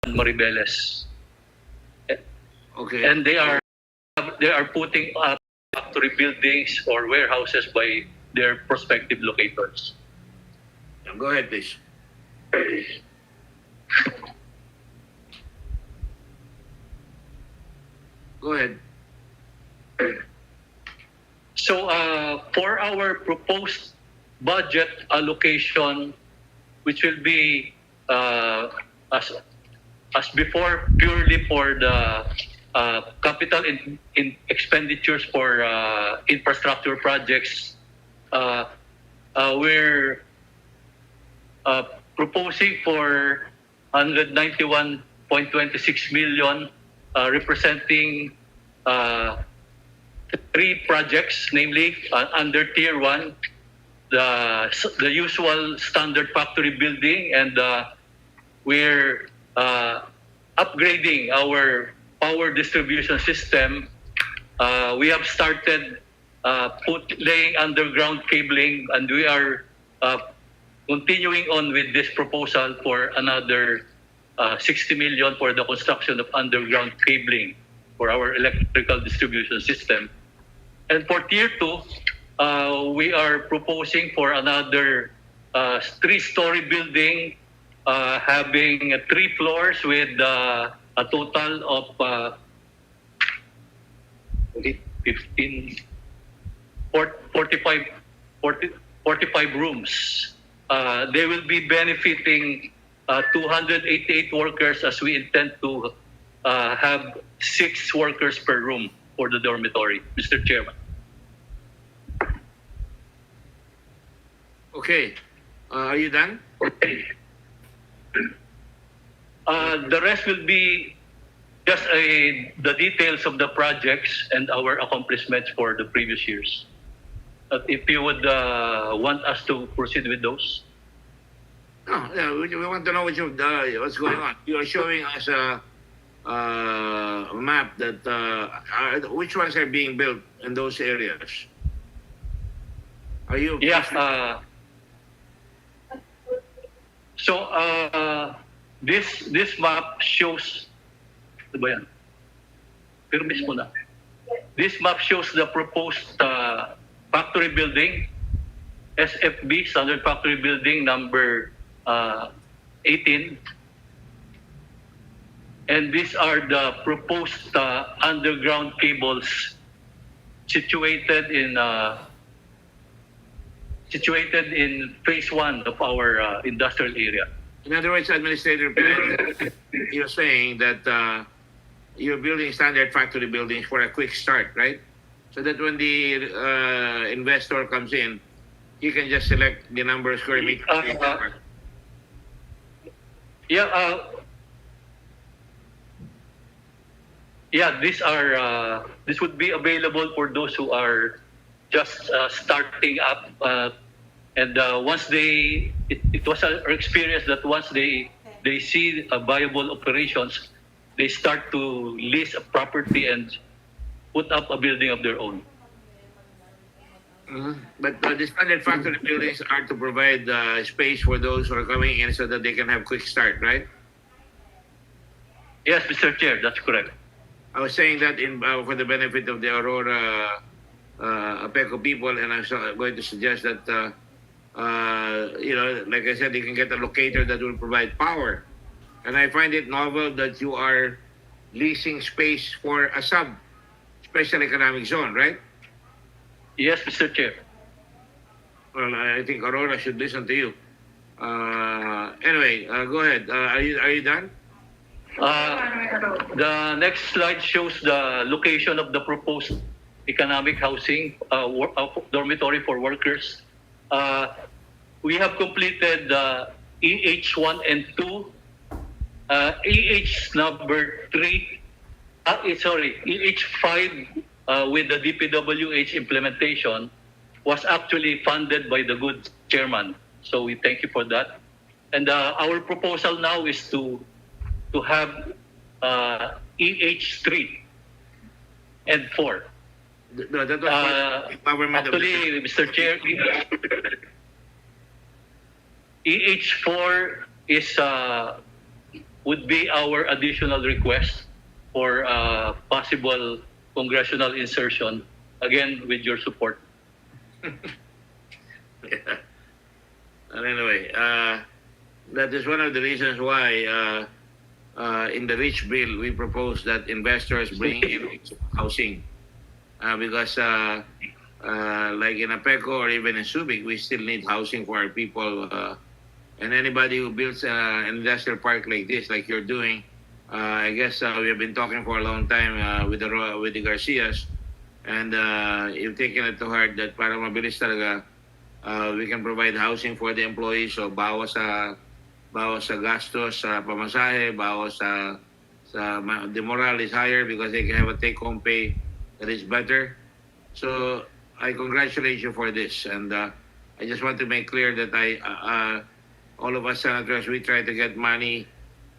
Maribeles. Okay. And they are putting up factory buildings or warehouses by their prospective locators. Go ahead, please. Go ahead. So for our proposed budget allocation, which will be as before, purely for the capital in expenditures for infrastructure projects, we're proposing for 191.26 million, representing three projects, namely under Tier 1, the usual standard factory building, and we're upgrading our power distribution system. We have started laying underground cabling, and we are continuing on with this proposal for another 60 million for the construction of underground cabling for our electrical distribution system. And for Tier 2, we are proposing for another three-story building having 3 floors with a total of 45 rooms. They will be benefiting 288 workers, as we intend to have 6 workers per room for the dormitory, Mr. Chairman. Okay. Are you done? Okay. The rest will be just the details of the projects and our accomplishments for the previous years. If you would want us to proceed with those. No, yeah, we want to know what's going on. You are showing us a map that which ones are being built in those areas. Are you? Yeah. So this map shows. Ano ba yan? Pero mismo na. This map shows the proposed factory building, SFB, Standard Factory Building number 18. And these are the proposed underground cables situated in phase 1 of our industrial area. In other words, Administrator, you're saying that you're building standard factory buildings for a quick start, right? So that when the investor comes in, he can just select the number of square meters. This would be available for those who are just starting up, and once it was our experience that once they see viable operations, they start to lease a property and put up a building of their own. Mm-hmm. But the standard factory buildings are to provide space for those who are coming in so that they can have quick start, right? Yes, Mr. Chair, that's correct. I was saying that for the benefit of the Aurora APECO people, and I'm going to suggest that, like I said, you can get a locator that will provide power. And I find it novel that you are leasing space for a special economic zone, right? Yes, Mr. Chair. Well, I think Aurora should listen to you. Anyway, go ahead. Are you done? The next slide shows the location of the proposed economic housing dormitory for workers. We have completed EH1 and 2. EH number 3, EH5 with the DPWH implementation was actually funded by the good chairman. So we thank you for that. And our proposal now is to have EH3 and 4. No, that was actually, Mr. Chair, EH4 is would be our additional request for possible congressional insertion, again with your support. Yeah. And anyway, that is one of the reasons why in the REACH bill we propose that investors bring in housing. Because like in APECO or even in Subic, we still need housing for our people. And anybody who builds an industrial park like this, like you're doing, I guess we have been talking for a long time with the Garcias, and you've taken it to heart that para mabilis talaga, we can provide housing for the employees. So bawas sa gastos sa pamasahe, bawas sa the morale is higher because they can have a take-home pay that is better. So I congratulate you for this, and I just want to make clear that all of us senators, we try to get money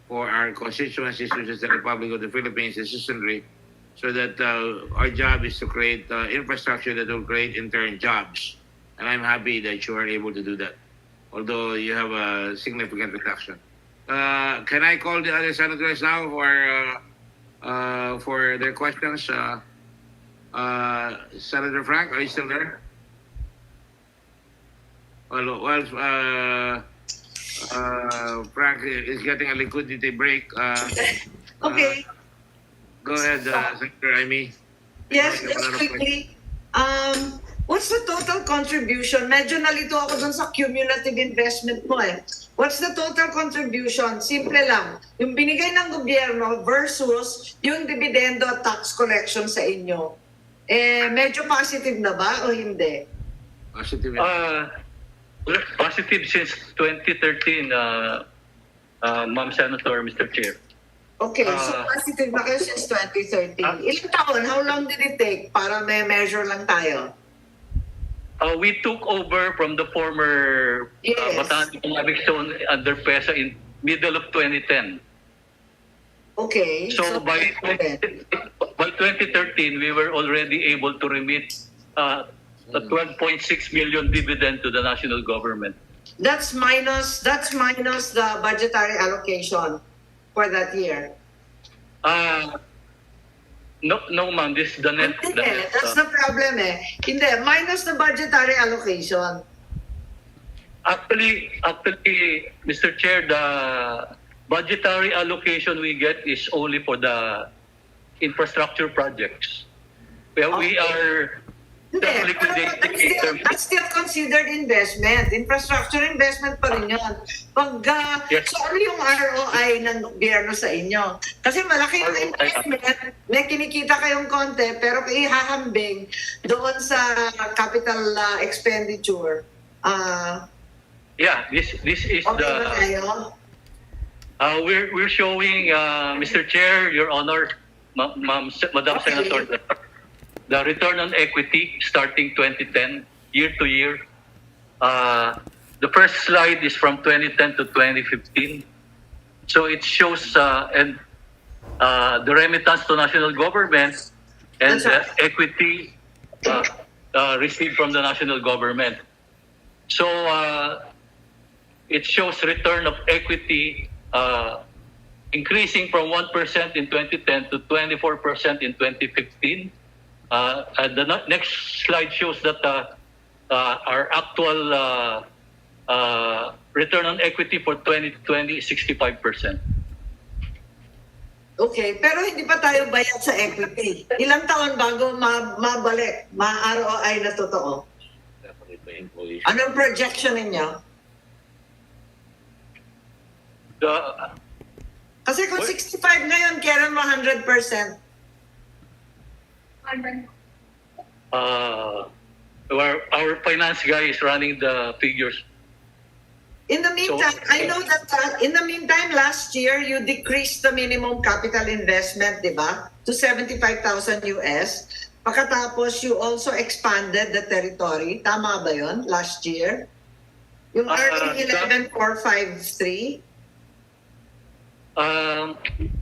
for our constituencies, which is the Republic of the Philippines, consistently, so that our job is to create infrastructure that will create in turn jobs. And I'm happy that you are able to do that, although you have a significant reduction. Can I call the other senators now for their questions? Senator Frank, are you still there? Frank is getting a liquidity break. Okay. Go ahead, Senator Amy. Yes, just quickly. What's the total contribution? Medyo nalito ako dun sa cumulative investment mo eh. What's the total contribution? Simple lang. Yung binigay ng gobyerno versus yung dividendo at tax collection sa inyo. Eh, medyo positive na ba o hindi? Positive. Positive since 2013, Ma'am Senator, Mr. Chair. Okay, so positive na kayo since 2013. Ilang taon? How long did it take para may measure lang tayo? We took over from the former Yes. Bataan Economic Zone under PESA in middle of 2010. Okay. So by 2013, we were already able to remit a 12.6 million dividend to the national government. That's minus the budgetary allocation for that year. No, ma'am. This is the net. Hindi, that's the problem eh. Hindi, minus the budgetary allocation. Actually, Mr. Chair, the budgetary allocation we get is only for the infrastructure projects. Well, we are Hindi, just liquidating. that's still considered investment. Infrastructure investment pa rin yun. Yes. So ano yung ROI ng gobyerno sa inyo? Kasi malaki yung investment, may kinikita kayong konti, pero ihahambing doon sa capital expenditure. Yeah, this is Okay ba tayo? we're showing, Mr. Chair, Your Honor, Madam Okay. Senator, the return on equity starting 2010, year to year. The first slide is from 2010 to 2015. So it shows the remittance to national government and That's the right. equity received from the national government. So it shows return of equity increasing from 1% in 2010 to 24% in 2015. And the next slide shows that our actual return on equity for 2020 is 65%. Okay, pero hindi pa tayo bayad sa equity. Ilang taon bago mabalik, ma-ROI na totoo? Anong projection ninyo? Kasi kung 65 ngayon, kailan mo 100%? Our finance guy is running the figures. In the meantime, So- I know that in the meantime, last year, you decreased the minimum capital investment, di ba? To 75,000 US. Pagkatapos, you also expanded the territory. Tama ba yon last year? Yung early 11,453?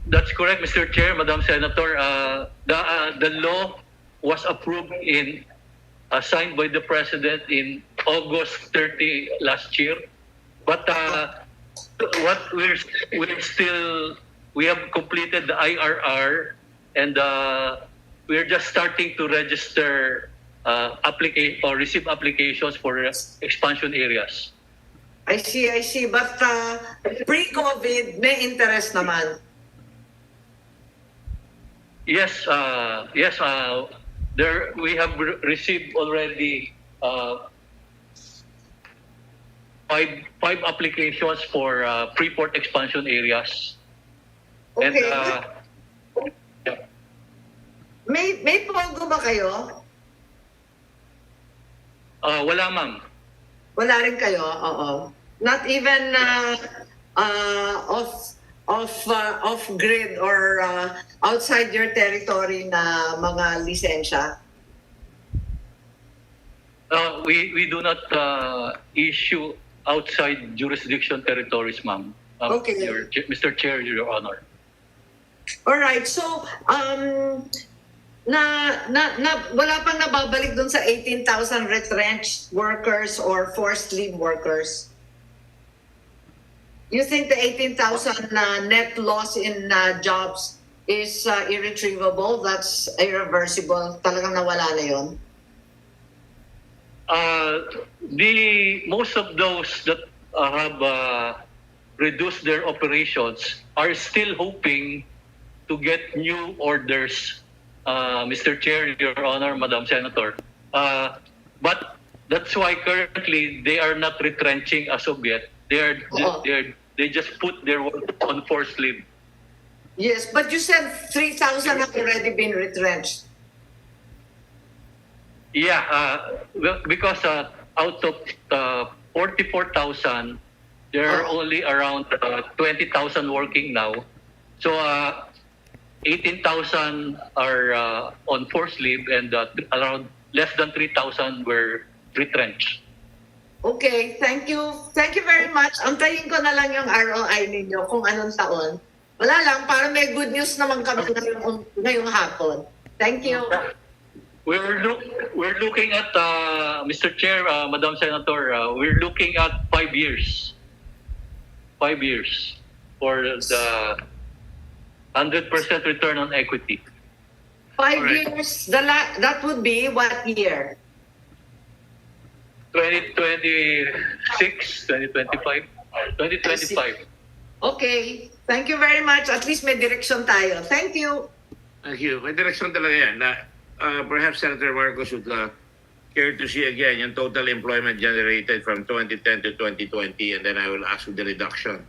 That's correct, Mr. Chair, Madam Senator. The law was approved signed by the President in August 30 last year. But what we have completed the IRR, and we're just starting to register applicate or receive applications for expansion areas. I see. But pre-COVID, may interest naman. Yes, there we have received already five applications for Freeport expansion areas. Okay. And yeah. May pogo ba kayo? Wala, ma'am. Wala rin kayo, oo. Not even off grid or outside your territory na mga lisensya. We do not issue outside jurisdiction territories, ma'am. Okay. Mr. Chair, Your Honor. All right. So wala pang nababalik dun sa 18,000 retrenched workers or forced leave workers. You think the 18,000 net loss in jobs is irretrievable? That's irreversible? Talagang nawala na yun? Most of those that have reduced their operations are still hoping to get new orders, Mr. Chair, Your Honor, Madam Senator. But that's why currently they are not retrenching as of yet. They just put their work on forced leave. Yes, but you said 3,000 have already been retrenched. Yeah, well, because out of 44,000, there are only around 20,000 working now. So 18,000 are on forced leave, and around less than 3,000 were retrenched. Okay, thank you. Thank you very much. Antayin ko na lang yung ROI ninyo kung anong taon. Wala lang, para may good news naman kami ngayong hapon. Thank you. We're looking at, Mr. Chair, Madam Senator, we're looking at 5 years. 5 years for the 100% return on equity. 5 Alright. years, that would be what year? 2026, 2025, 2025. Okay, thank you very much. At least may direction tayo. Thank you. Thank you. May direksyon talaga yan. Perhaps Senator Marcos would care to see again yung total employment generated from 2010 to 2020, and then I will ask for the reduction.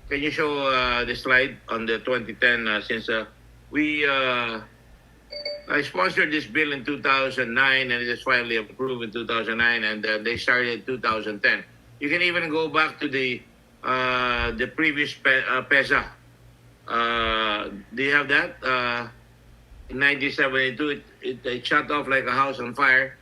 Can you show the slide on the 2010 since I sponsored this bill in 2009 and it is finally approved in 2009, and they started in 2010. You can even go back to the previous PESA. Do you have that? In 1972, it shut off like a house on fire.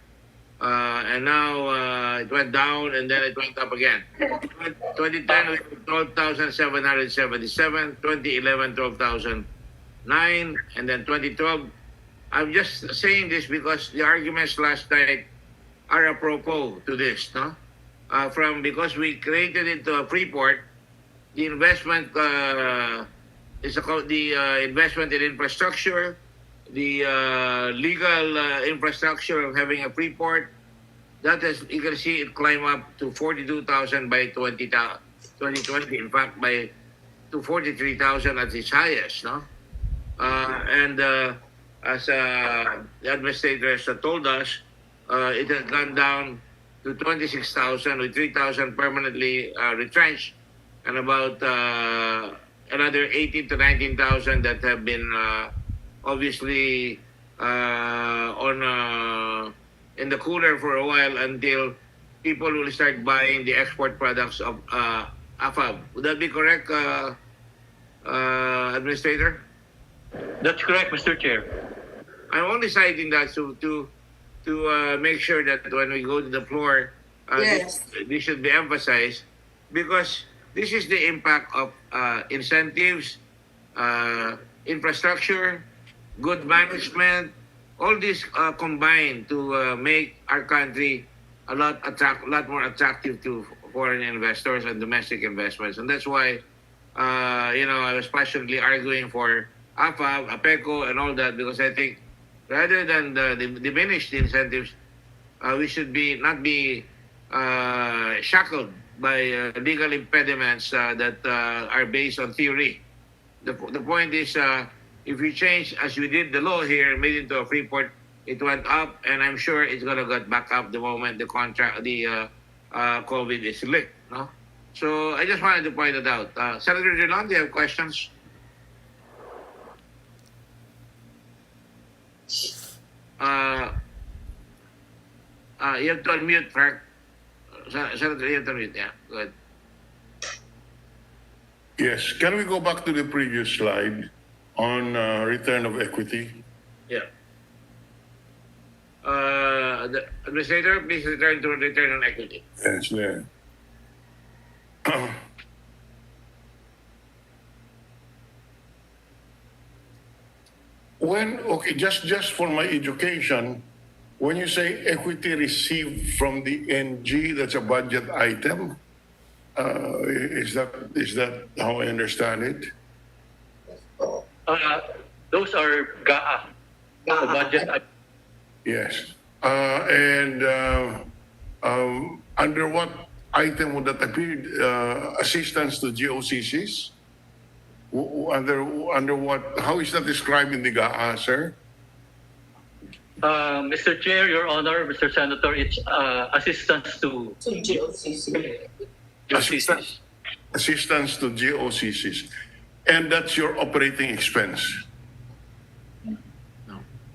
And now it went down and then it went up again. 2010, we had 12,777. 2011, 12,009. And then 2012. I'm just saying this because the arguments last night are apropos to this, no? Because we created it to a Freeport, the investment investment in infrastructure, the legal infrastructure of having a Freeport, that is, you can see it climb up to 42,000 by 2020. In fact, to 43,000 at its highest, no? As the administrators told us, it has gone down to 26,000 with 3,000 permanently retrenched, and about another 18 to 19,000 that have been obviously in the cooler for a while until people will start buying the export products of AFAB. Would that be correct, Administrator? That's correct, Mr. Chair. I'm only citing that to make sure that when we go to the floor, Yes. this should be emphasized, because this is the impact of incentives, infrastructure, good management, all this combined to make our country a lot more attractive for foreign investors and domestic investments. And that's why, I was passionately arguing for AFA, APECO, and all that, because I think rather than diminish the incentives, we should not be shackled by legal impediments that are based on theory. The point is, if we change, as we did the law here, made it into a Freeport, it went up, and I'm sure it's going to get back up the moment the COVID is licked. No? So I just wanted to point it out. Senator Dillon, do you have questions? You have to unmute, Frank. Senator, you have to unmute. Yeah, go ahead. Yes. Can we go back to the previous slide on return of equity? Yeah. The Administrator, please return to return on equity. Yes, there. Just for my education, when you say equity received from the NG, that's a budget item. Is that how I understand it? Those are GAA, the budget. Yes. Under what item would that appear? Assistance to GOCCs? Under what? How is that described in the GAA, sir? Mr. Chair, Your Honor, Mr. Senator, it's assistance to GOCC. Assistance to GOCCs. And that's your operating expense?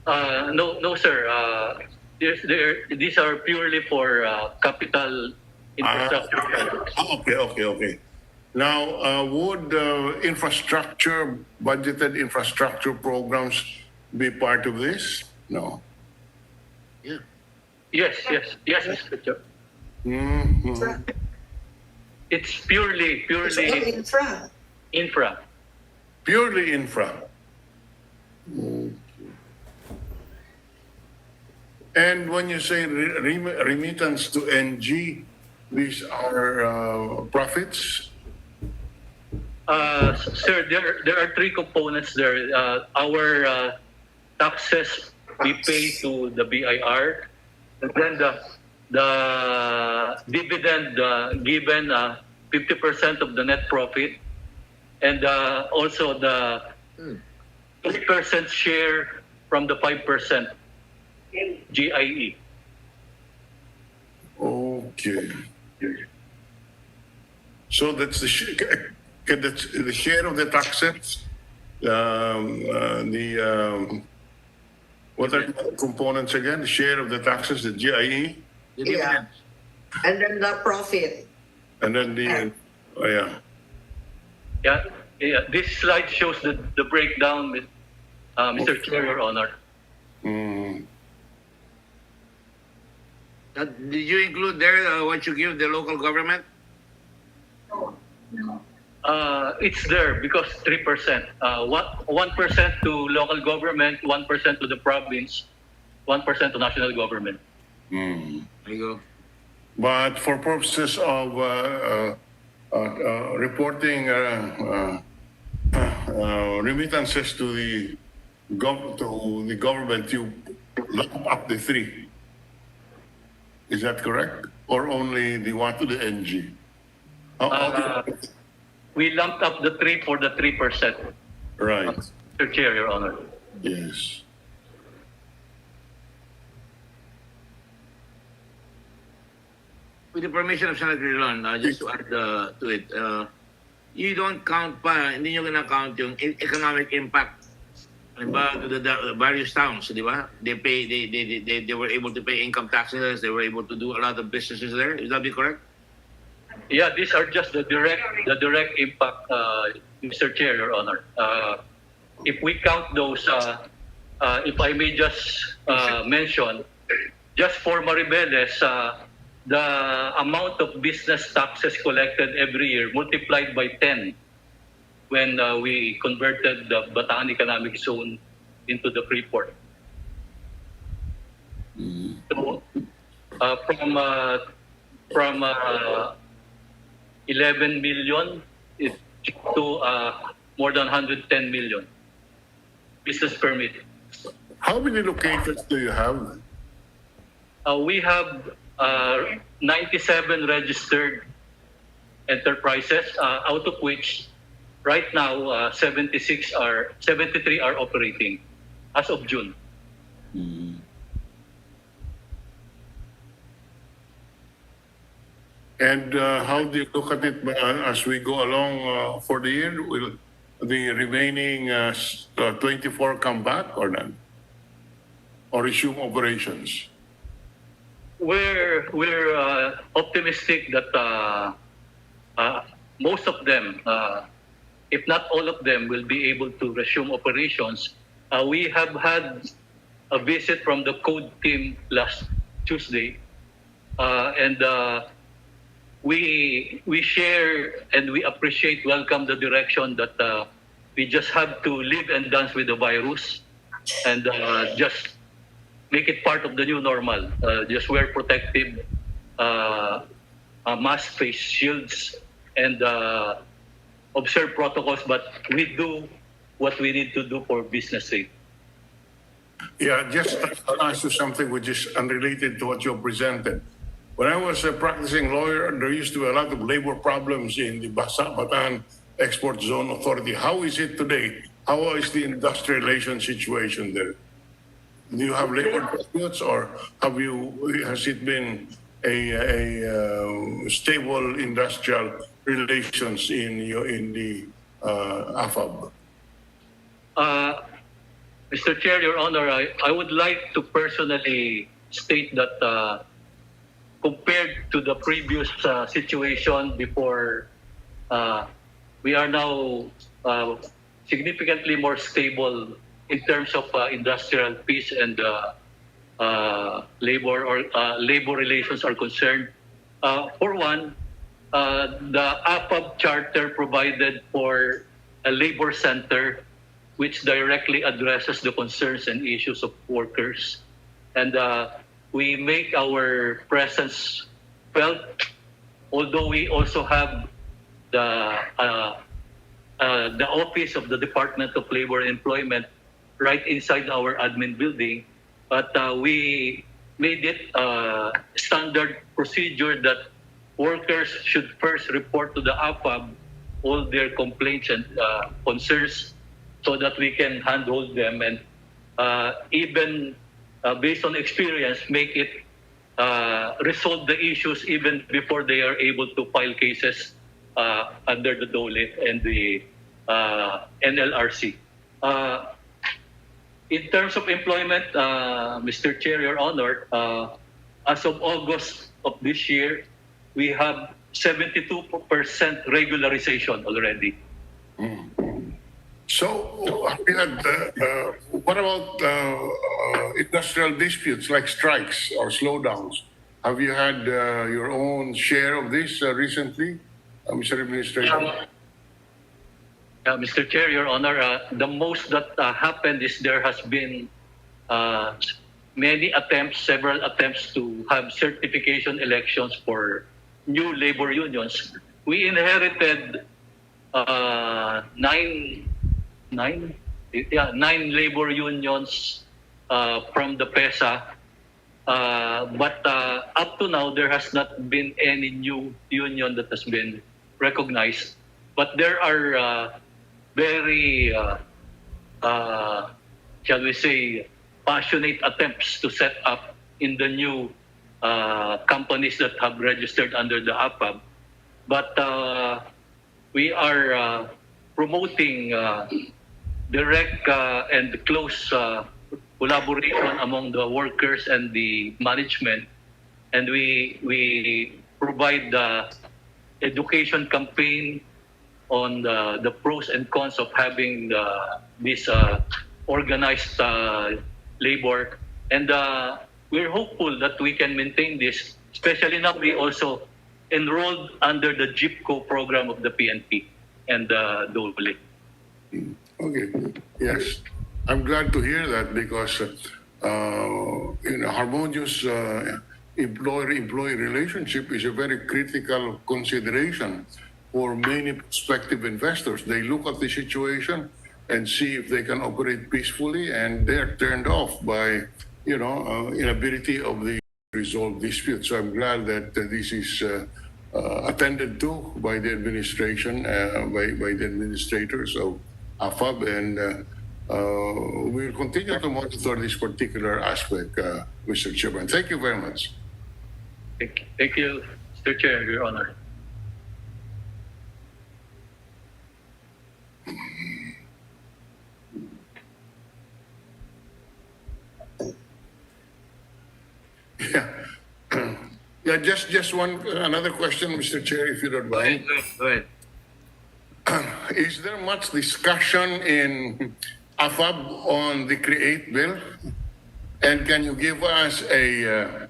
No, sir. These are purely for capital infrastructure. Okay. Now, would budgeted infrastructure programs be part of this? No. Yeah. Yes, Mr. Chair. Mm-hmm. It's purely It's all infra. infra. Purely infra. Okay. And when you say remittance to NG, these are profits? Sir, there are three components there. Our taxes we pay to the BIR, and then the dividend given 50% of the net profit, and also the 3% share from the 5% GIE. Okay. So that's the share of the taxes. What are the components again? The share of the taxes, the GIE, The Yeah. dividends. And then the profit. and then the Yeah. This slide shows the breakdown, Mr. Chair, Your Honor. Mm, Did you include there what you give the local government? It's there because 3%. 1% to local government, 1% to the province, 1% to national government. mm. There you go. But for purposes of reporting remittances to the government, you lump up the three. Is that correct? Or only the one to the NG? We lumped up the 3 for the 3%. Right. Mr. Chair, Your Honor. Yes. With the permission of Senator Dillon, just to add to it, you don't count hindi nyo kinakount yung economic impact. Halimbawa, to the various towns, di ba? They were able to pay income taxes, they were able to do a lot of businesses there. Is that be correct? Yeah, these are just the direct impact, Mr. Chair, Your Honor. If we count those, if I may just mention, just for Maribeles, the amount of business taxes collected every year multiplied by 10 when we converted the Bataan Economic Zone into the Freeport. So, from 11 million to more than 110 million business permit. How many locations do you have? We have 97 registered enterprises, out of which right now 73 are operating as of June. And how do you look at it as we go along for the year? Will the remaining 24 come back or not? Or resume operations? We're optimistic that most of them, if not all of them, will be able to resume operations. We have had a visit from the code team last Tuesday, and we share and we appreciate, welcome the direction that we just have to live and dance with the virus, and just make it part of the new normal. Just wear protective mask, face shields, and observe protocols. But we do what we need to do for business sake. Yeah, just I'll ask you something which is unrelated to what you presented. When I was a practicing lawyer, there used to be a lot of labor problems in the Bataan Export Zone Authority. How is it today? How is the industrial relations situation there? Do you have labor disputes, or has it been a stable industrial relations in the AFAB? Mr. Chair, Your Honor, I would like to personally state that compared to the previous situation before, we are now significantly more stable in terms of industrial peace and labor relations are concerned. For one, the AFAB charter provided for a labor center which directly addresses the concerns and issues of workers. And we make our presence felt, although we also have the office of the Department of Labor and Employment right inside our admin building. But we made it a standard procedure that workers should first report to the AFAB all their complaints and concerns, so that we can handhold them and even based on experience, make it resolve the issues even before they are able to file cases under the DOLE and the NLRC. In terms of employment, Mr. Chair, Your Honor, as of August of this year, we have 72% regularization already. So, what about industrial disputes like strikes or slowdowns? Have you had your own share of this recently, Mr. Administrator? Mr. Chair, Your Honor, the most that happened is there has been several attempts to have certification elections for new labor unions. We inherited nine labor unions from the PESA, but up to now there has not been any new union that has been recognized. But there are very, shall we say, passionate attempts to set up in the new companies that have registered under the AFAB. But we are promoting direct and close collaboration among the workers and the management, and we provide the education campaign on the pros and cons of having this organized labor, and we're hopeful that we can maintain this, especially now we also enrolled under the JIPCO program of the PNP and DOLE. Okay, yes. I'm glad to hear that because harmonious employer-employee relationship is a very critical consideration for many prospective investors. They look at the situation and see if they can operate peacefully, and they're turned off by, inability of the resolve dispute. So I'm glad that this is attended to by the administration, by the administrators of AFAB, and we'll continue to monitor this particular aspect, Mr. Chairman. Thank you very much. Thank you, Mr. Chair, Your Honor. Yeah. Yeah, just another question, Mr. Chair, if you don't mind. Go ahead. Is there much discussion in AFAB on the CREATE bill? And can you give us an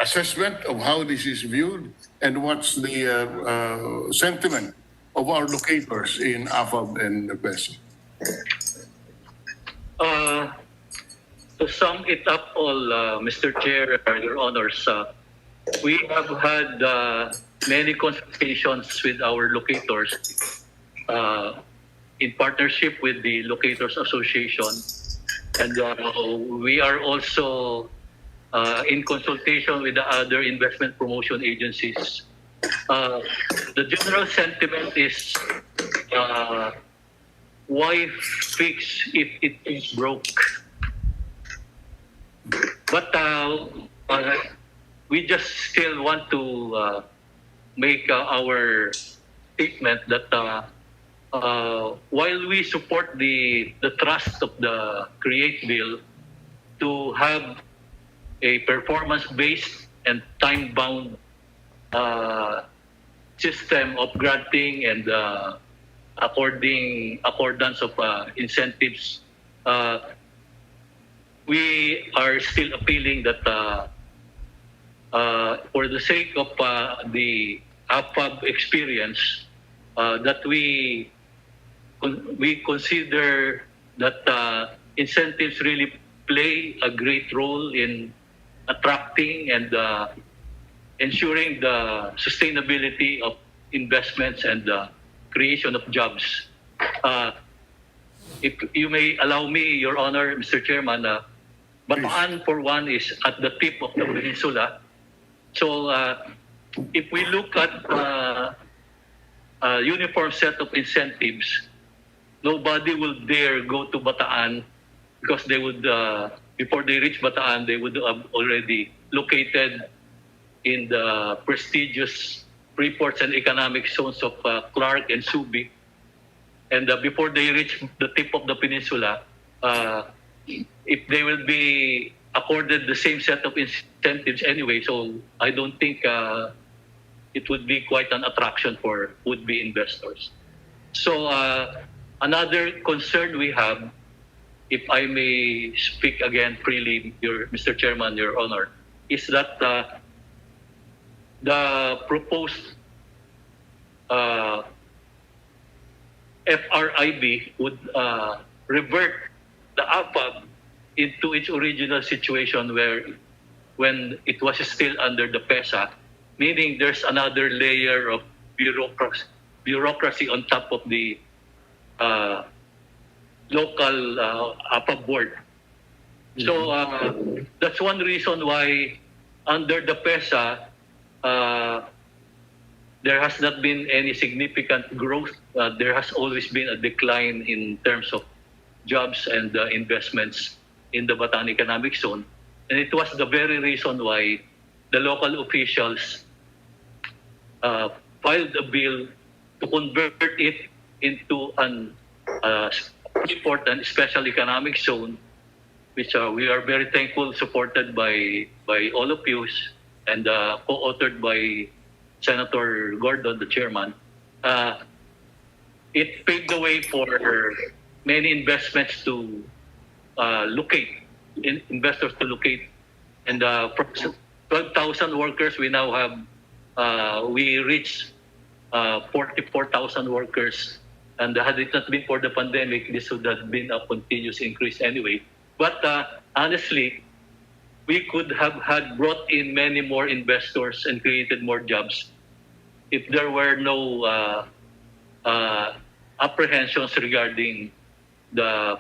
assessment of how this is viewed, and what's the sentiment of our locators in AFAB and PESA? To sum it up all, Mr. Chair, Your Honors, we have had many consultations with our locators in partnership with the Locators Association, and we are also in consultation with the other investment promotion agencies. The general sentiment is why fix if it is broke? But we just still want to make our statement that while we support the trust of the CREATE bill to have a performance-based and time-bound system of granting and accordance of incentives, we are still appealing that for the sake of the AFAB experience, that we consider that incentives really play a great role in attracting and ensuring the sustainability of investments and the creation of jobs. If you may allow me, Your Honor, Mr. Chairman, Bataan, for one, is at the tip of the peninsula. So if we look at a uniform set of incentives, nobody will dare go to Bataan because they would, before they reach Bataan, they would have already located in the prestigious Freeports and economic zones of Clark and Subic. And before they reach the tip of the peninsula, if they will be accorded the same set of incentives anyway, so I don't think it would be quite an attraction for would-be investors. So another concern we have, if I may speak again freely, Mr. Chairman, Your Honor, is that the proposed FRIB would revert the AFAB into its original situation when it was still under the PESA, meaning there's another layer of bureaucracy on top of the local AFAB board. So that's one reason why under the PESA, there has not been any significant growth. There has always been a decline in terms of jobs and investments in the Bataan Economic Zone. And it was the very reason why the local officials filed a bill to convert it into an Freeport and Special Economic Zone, which we are very thankful supported by all of you and co-authored by Senator Gordon, the chairman. It paved the way for many investments to investors to locate. And from 12,000 workers, we now have, we reached 44,000 workers. And had it not been for the pandemic, this would have been a continuous increase anyway. But honestly, we could have had brought in many more investors and created more jobs if there were no apprehensions regarding the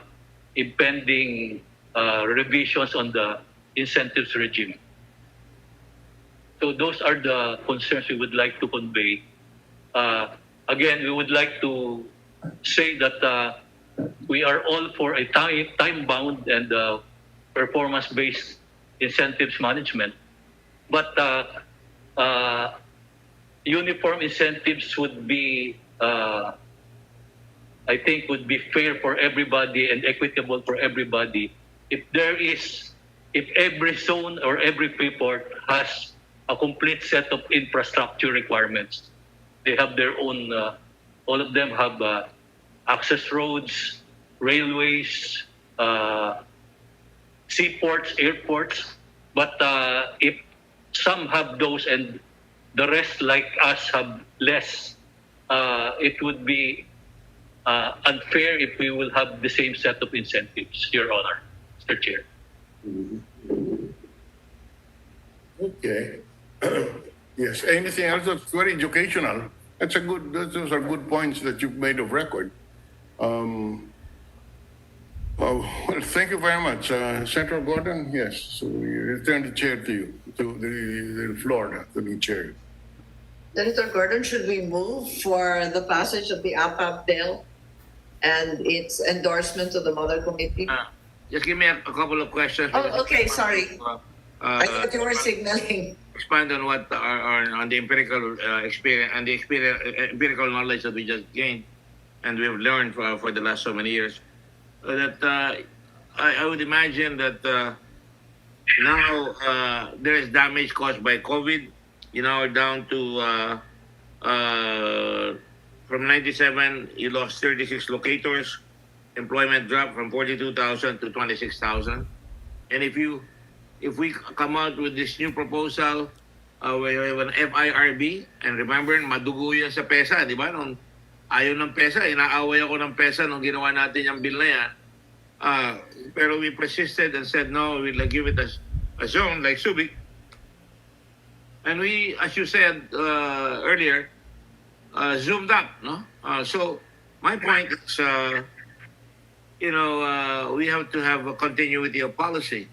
impending revisions on the incentives regime. So those are the concerns we would like to convey. Again, we would like to say that we are all for a time-bound and performance-based incentives management. But uniform incentives would be, I think, would be fair for everybody and equitable for everybody. If every zone or every Freeport has a complete set of infrastructure requirements, they have their own. All of them have access roads, railways, seaports, airports. But if some have those and the rest, like us, have less, it would be unfair if we will have the same set of incentives, Your Honor, Mr. Chair. Okay. Yes. Anything else? That's very educational. Those are good points that you've made of record. Well, thank you very much. Senator Gordon, yes. So we return the chair to you, to the floor, to the chair. Senator Gordon, should we move for the passage of the APAP bill and its endorsement to the Mother Committee? Just give me a couple of questions. Oh, okay, sorry. I thought you were signaling. Expand on what on the empirical experience and the empirical knowledge that we just gained and we've learned for the last so many years. I would imagine that now there is damage caused by COVID. You know, down to from 97, you lost 36 locators. Employment dropped from 42,000 to 26,000. And if we come out with this new proposal, we have an FIRB, and remember, madugo yan sa PESA, di ba? Nung ayaw ng PESA, inaaway ako ng PESA nung ginawa natin yung bill na yan. Pero we persisted and said, no, we'll give it a zone like Subic. And we, as you said earlier, zoomed up, no? So my point is, we have to have a continuity of policy.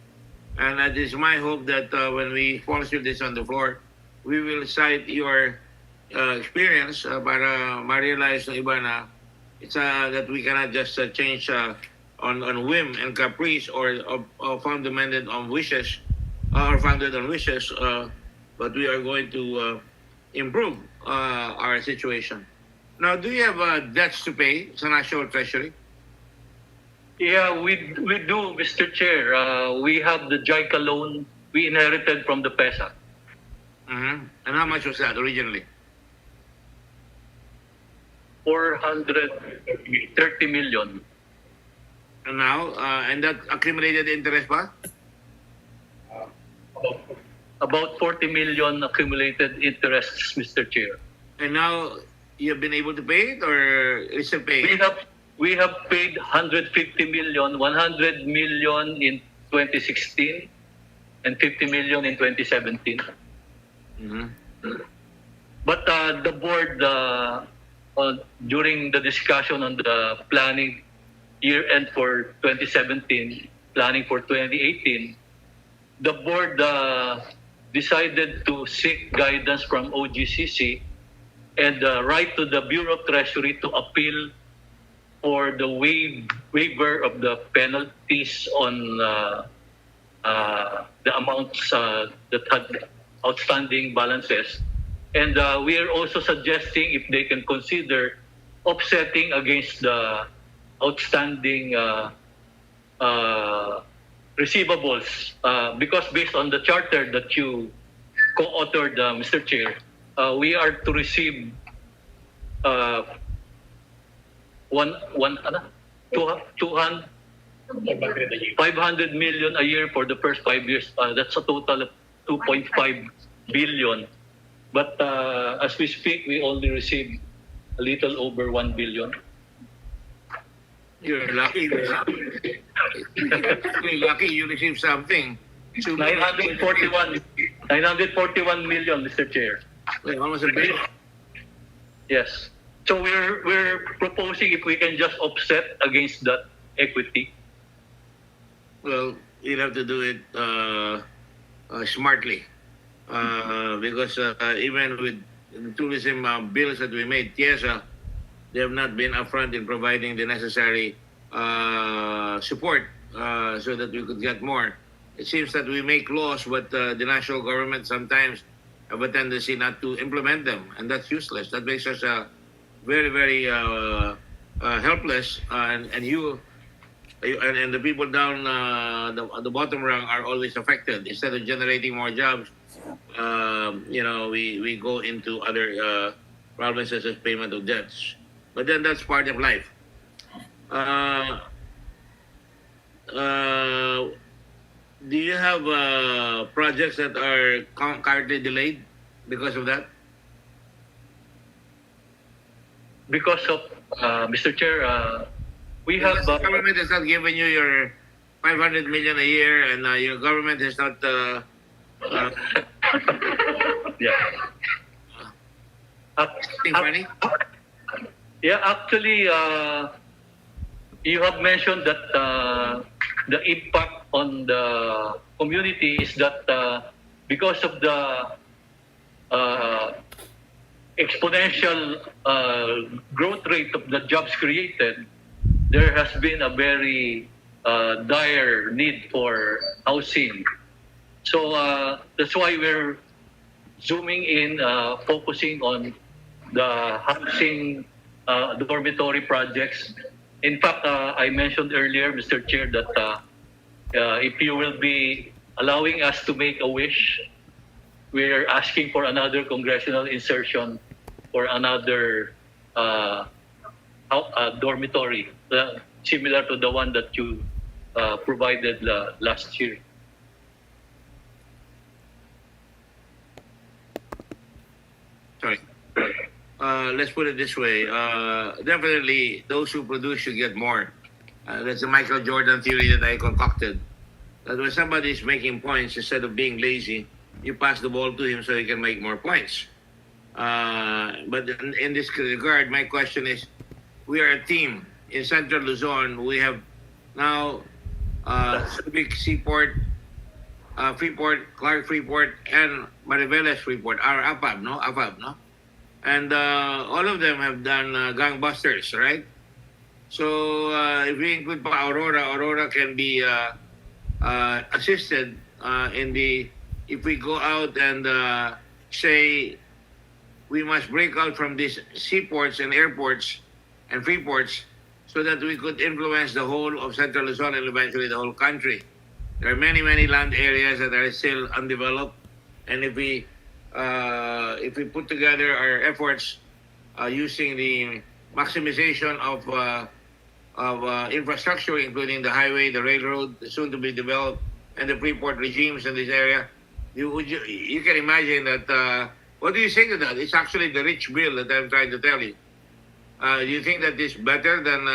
And it is my hope that when we sponsor this on the floor, we will cite your experience para ma-realize ng iba na that we cannot just change on whim and caprice or founded on wishes, but we are going to improve our situation. Now, do you have debts to pay sa National Treasury? Yeah, we do, Mr. Chair. We have the JICA loan we inherited from the PESA. Mm-hmm. And how much was that originally? 430 million. And now, and that accumulated interest pa? About 40 million accumulated interests, Mr. Chair. And now, you've been able to pay it or is it paid? We have paid 150 million, 100 million in 2016, and 50 million in 2017. Mm-hmm. But the board, during the discussion on the planning year-end for 2017, planning for 2018, the board decided to seek guidance from OGCC and write to the Bureau of Treasury to appeal for the waiver of the penalties on the amounts that had outstanding balances. And we are also suggesting if they can consider offsetting against the outstanding receivables. Because based on the charter that you co-authored, Mr. Chair, we are to receive 500 million a year for the first 5 years. That's a total of 2.5 billion. But as we speak, we only receive a little over 1 billion. You're lucky. You're lucky you received something. So, 941 million, Mr. Chair. wait, almost a billion. Yes. So we're proposing if we can just offset against that equity. Well, you'll have to do it smartly. Because even with the tourism bills that we made, TIESA, they have not been upfront in providing the necessary support so that we could get more. It seems that we make laws, but the national government sometimes have a tendency not to implement them, and that's useless. That makes us very, very helpless, and the people down the bottom rung are always affected. Instead of generating more jobs, we go into other problems such as payment of debts. But then that's part of life. Do you have projects that are currently delayed because of that? Because of, Mr. Chair, we have... Because the government has not given you your 500 million a year, and your government has not... yeah. Anything funny? Yeah, actually, you have mentioned that the impact on the community is that because of the exponential growth rate of the jobs created, there has been a very dire need for housing. So that's why we're zooming in, focusing on the housing dormitory projects. In fact, I mentioned earlier, Mr. Chair, that if you will be allowing us to make a wish, we're asking for another congressional insertion for another dormitory, similar to the one that you provided last year. Sorry. Let's put it this way. Definitely, those who produce should get more. That's the Michael Jordan theory that I concocted. That when somebody is making points, instead of being lazy, you pass the ball to him so he can make more points. But in this regard, my question is, we are a team. In Central Luzon, we have now Subic, Seaport, Freeport, Clark Freeport, and Mariveles Freeport, our APAB, no? And all of them have done gangbusters, right? So if we include pa Aurora can be assisted if we go out and say we must break out from these seaports and airports and freeports so that we could influence the whole of Central Luzon and eventually the whole country. There are many, many land areas that are still undeveloped, and if we put together our efforts using the maximization of infrastructure, including the highway, the railroad, the soon to be developed, and the Freeport regimes in this area, you can imagine that. What do you say to that? It's actually the rich bill that I'm trying to tell you. Do you think that is better than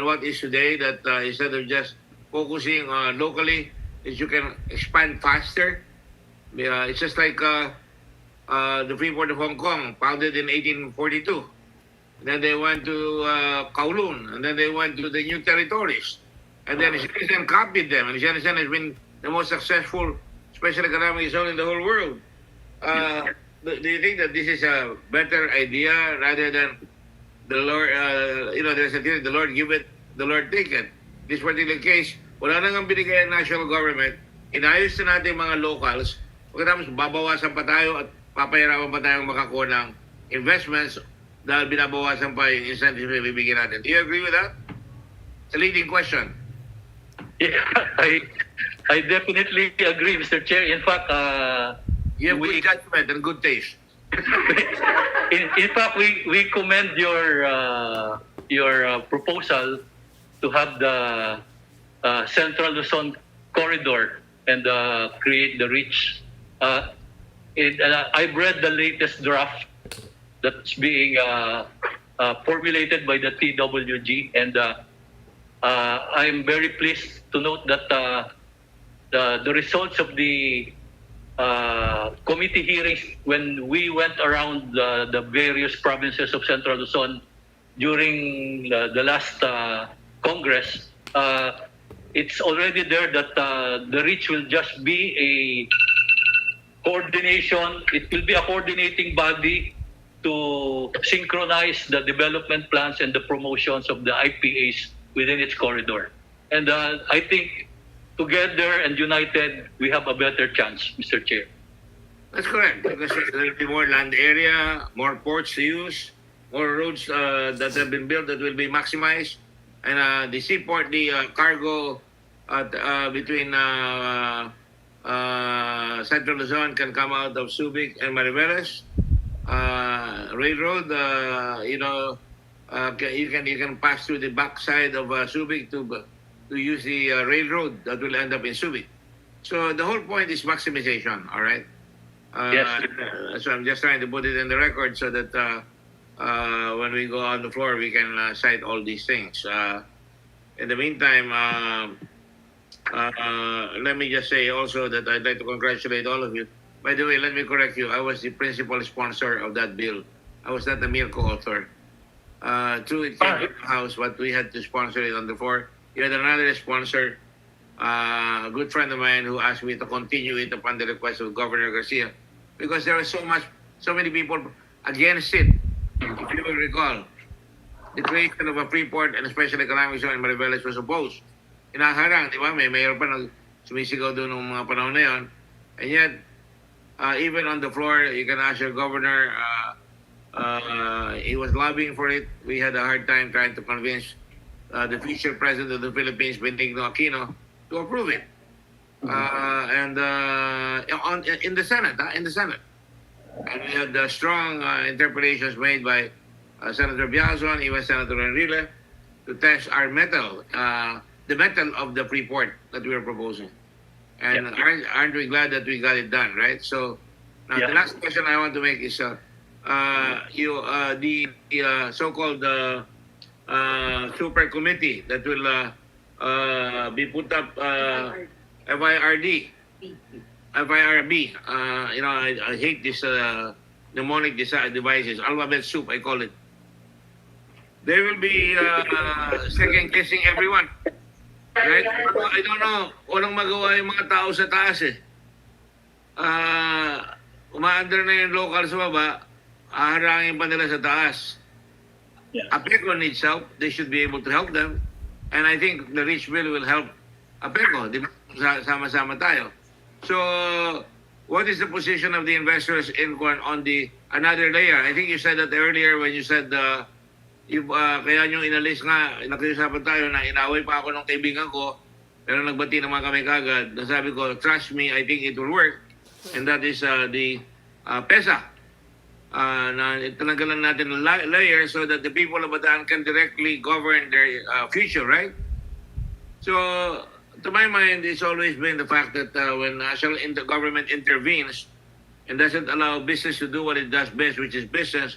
what is today? That instead of just focusing locally, that you can expand faster? It's just like the Freeport of Hong Kong, founded in 1842. Then they went to Kowloon, and then they went to the new territories. And then Shenzhen copied them, and Shenzhen has been the most successful special economic zone in the whole world. Do you think that this is a better idea rather than the Lord, there's a theory, the Lord give it, the Lord take it. This particular case, wala nang binigay ang national government, inayos na natin mga locals, pagkatapos babawasan pa tayo at papahirapan pa tayong makakuha ng investments dahil binabawasan pa yung incentives na bibigyan natin. Do you agree with that? It's a leading question. Yeah, I definitely agree, Mr. Chair. In fact, you have good judgment and good taste. in fact, we commend your proposal to have the Central Luzon corridor and create the reach. I've read the latest draft that's being formulated by the TWG, and I'm very pleased to note that the results of the committee hearings when we went around the various provinces of Central Luzon during the last Congress, it's already there that the reach will just be a coordination. It will be a coordinating body to synchronize the development plans and the promotions of the IPAs within its corridor. And I think together and united, we have a better chance, Mr. Chair. That's correct, because there will be more land area, more ports to use, more roads that have been built that will be maximized, and the seaport, the cargo between Central Luzon can come out of Subic and Mariveles. Railroad, you can pass through the backside of Subic to use the railroad that will end up in Subic. So the whole point is maximization, all right? Yes. So I'm just trying to put it in the record so that when we go on the floor, we can cite all these things. In the meantime, let me just say also that I'd like to congratulate all of you. By the way, let me correct you. I was the principal sponsor of that bill. I was not a mere co-author. True, it came to the House, but we had to sponsor it on the floor. You had another sponsor, a good friend of mine, who asked me to continue it upon the request of Governor Garcia, because there was so many people against it. If you will recall, the creation of a Freeport and special economic zone in Mariveles was opposed. Inaharang, di ba? May mayor pa sumisigaw doon ng mga panahon na yun. And yet, even on the floor, you can ask your governor, he was lobbying for it. We had a hard time trying to convince the future president of the Philippines, Benigno Aquino, to approve it. And in the Senate, And we had strong interpretations made by Senator Biazon, even Senator Enrile, to test our metal, the metal of the Freeport that we were proposing. And aren't we glad that we got it done, right? So now the last question I want to make is the so-called super committee that will be put up, FIRB. I hate this mnemonic devices, alphabet soup, I call it. They will be second guessing everyone. Right? I don't know. Walang magawa yung mga tao sa taas eh. Umaandar na yung local sa baba, aharangin pa nila sa taas. APECO needs help. They should be able to help them. And I think the Rich Bill will help APECO. Di ba? Sama-sama tayo. So, what is the position of the investors on the another layer? I think you said that earlier when you said kaya nyo inalis nga, nakiusapan tayo na inaway pa ako ng kaibigan ko, pero nagbati naman kami kagad. Nasabi ko, trust me, I think it will work. And that is the PESA. Na itanagalan natin ng layer so that the people of Bataan can directly govern their future, right? So, to my mind, it's always been the fact that when national government intervenes and doesn't allow business to do what it does best, which is business,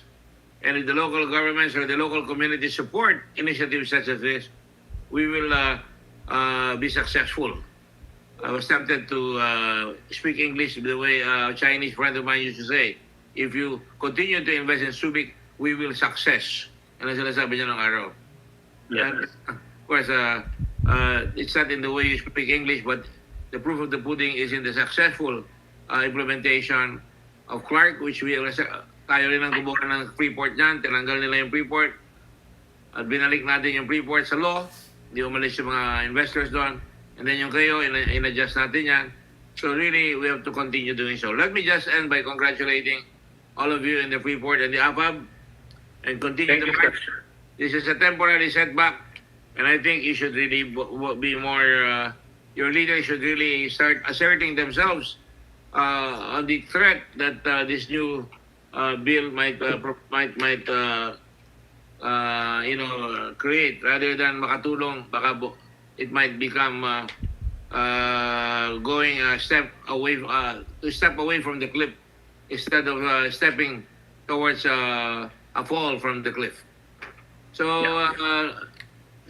and if the local governments or the local community support initiatives such as this, we will be successful. I was tempted to speak English the way a Chinese friend of mine used to say, if you continue to invest in Subic, we will success. Ano sinasabi niya ng araw? Yeah. And, of course, it's not in the way you speak English, but the proof of the pudding is in the successful implementation of Clark, which we tayo rin ang gubukan ng Freeport niyan, tinanggal nila yung Freeport at binalik natin yung Freeport sa law, hindi umalis yung mga investors doon, and then yung kayo, in-adjust natin yan. So really, we have to continue doing so. Let me just end by congratulating all of you in the Freeport and the APAB, and continue to march. This is a temporary setback, and I think you should really be more, your leaders should really start asserting themselves on the threat that this new bill might create, rather than makatulong. Baka it might become going a step away from the cliff instead of stepping towards a fall from the cliff. So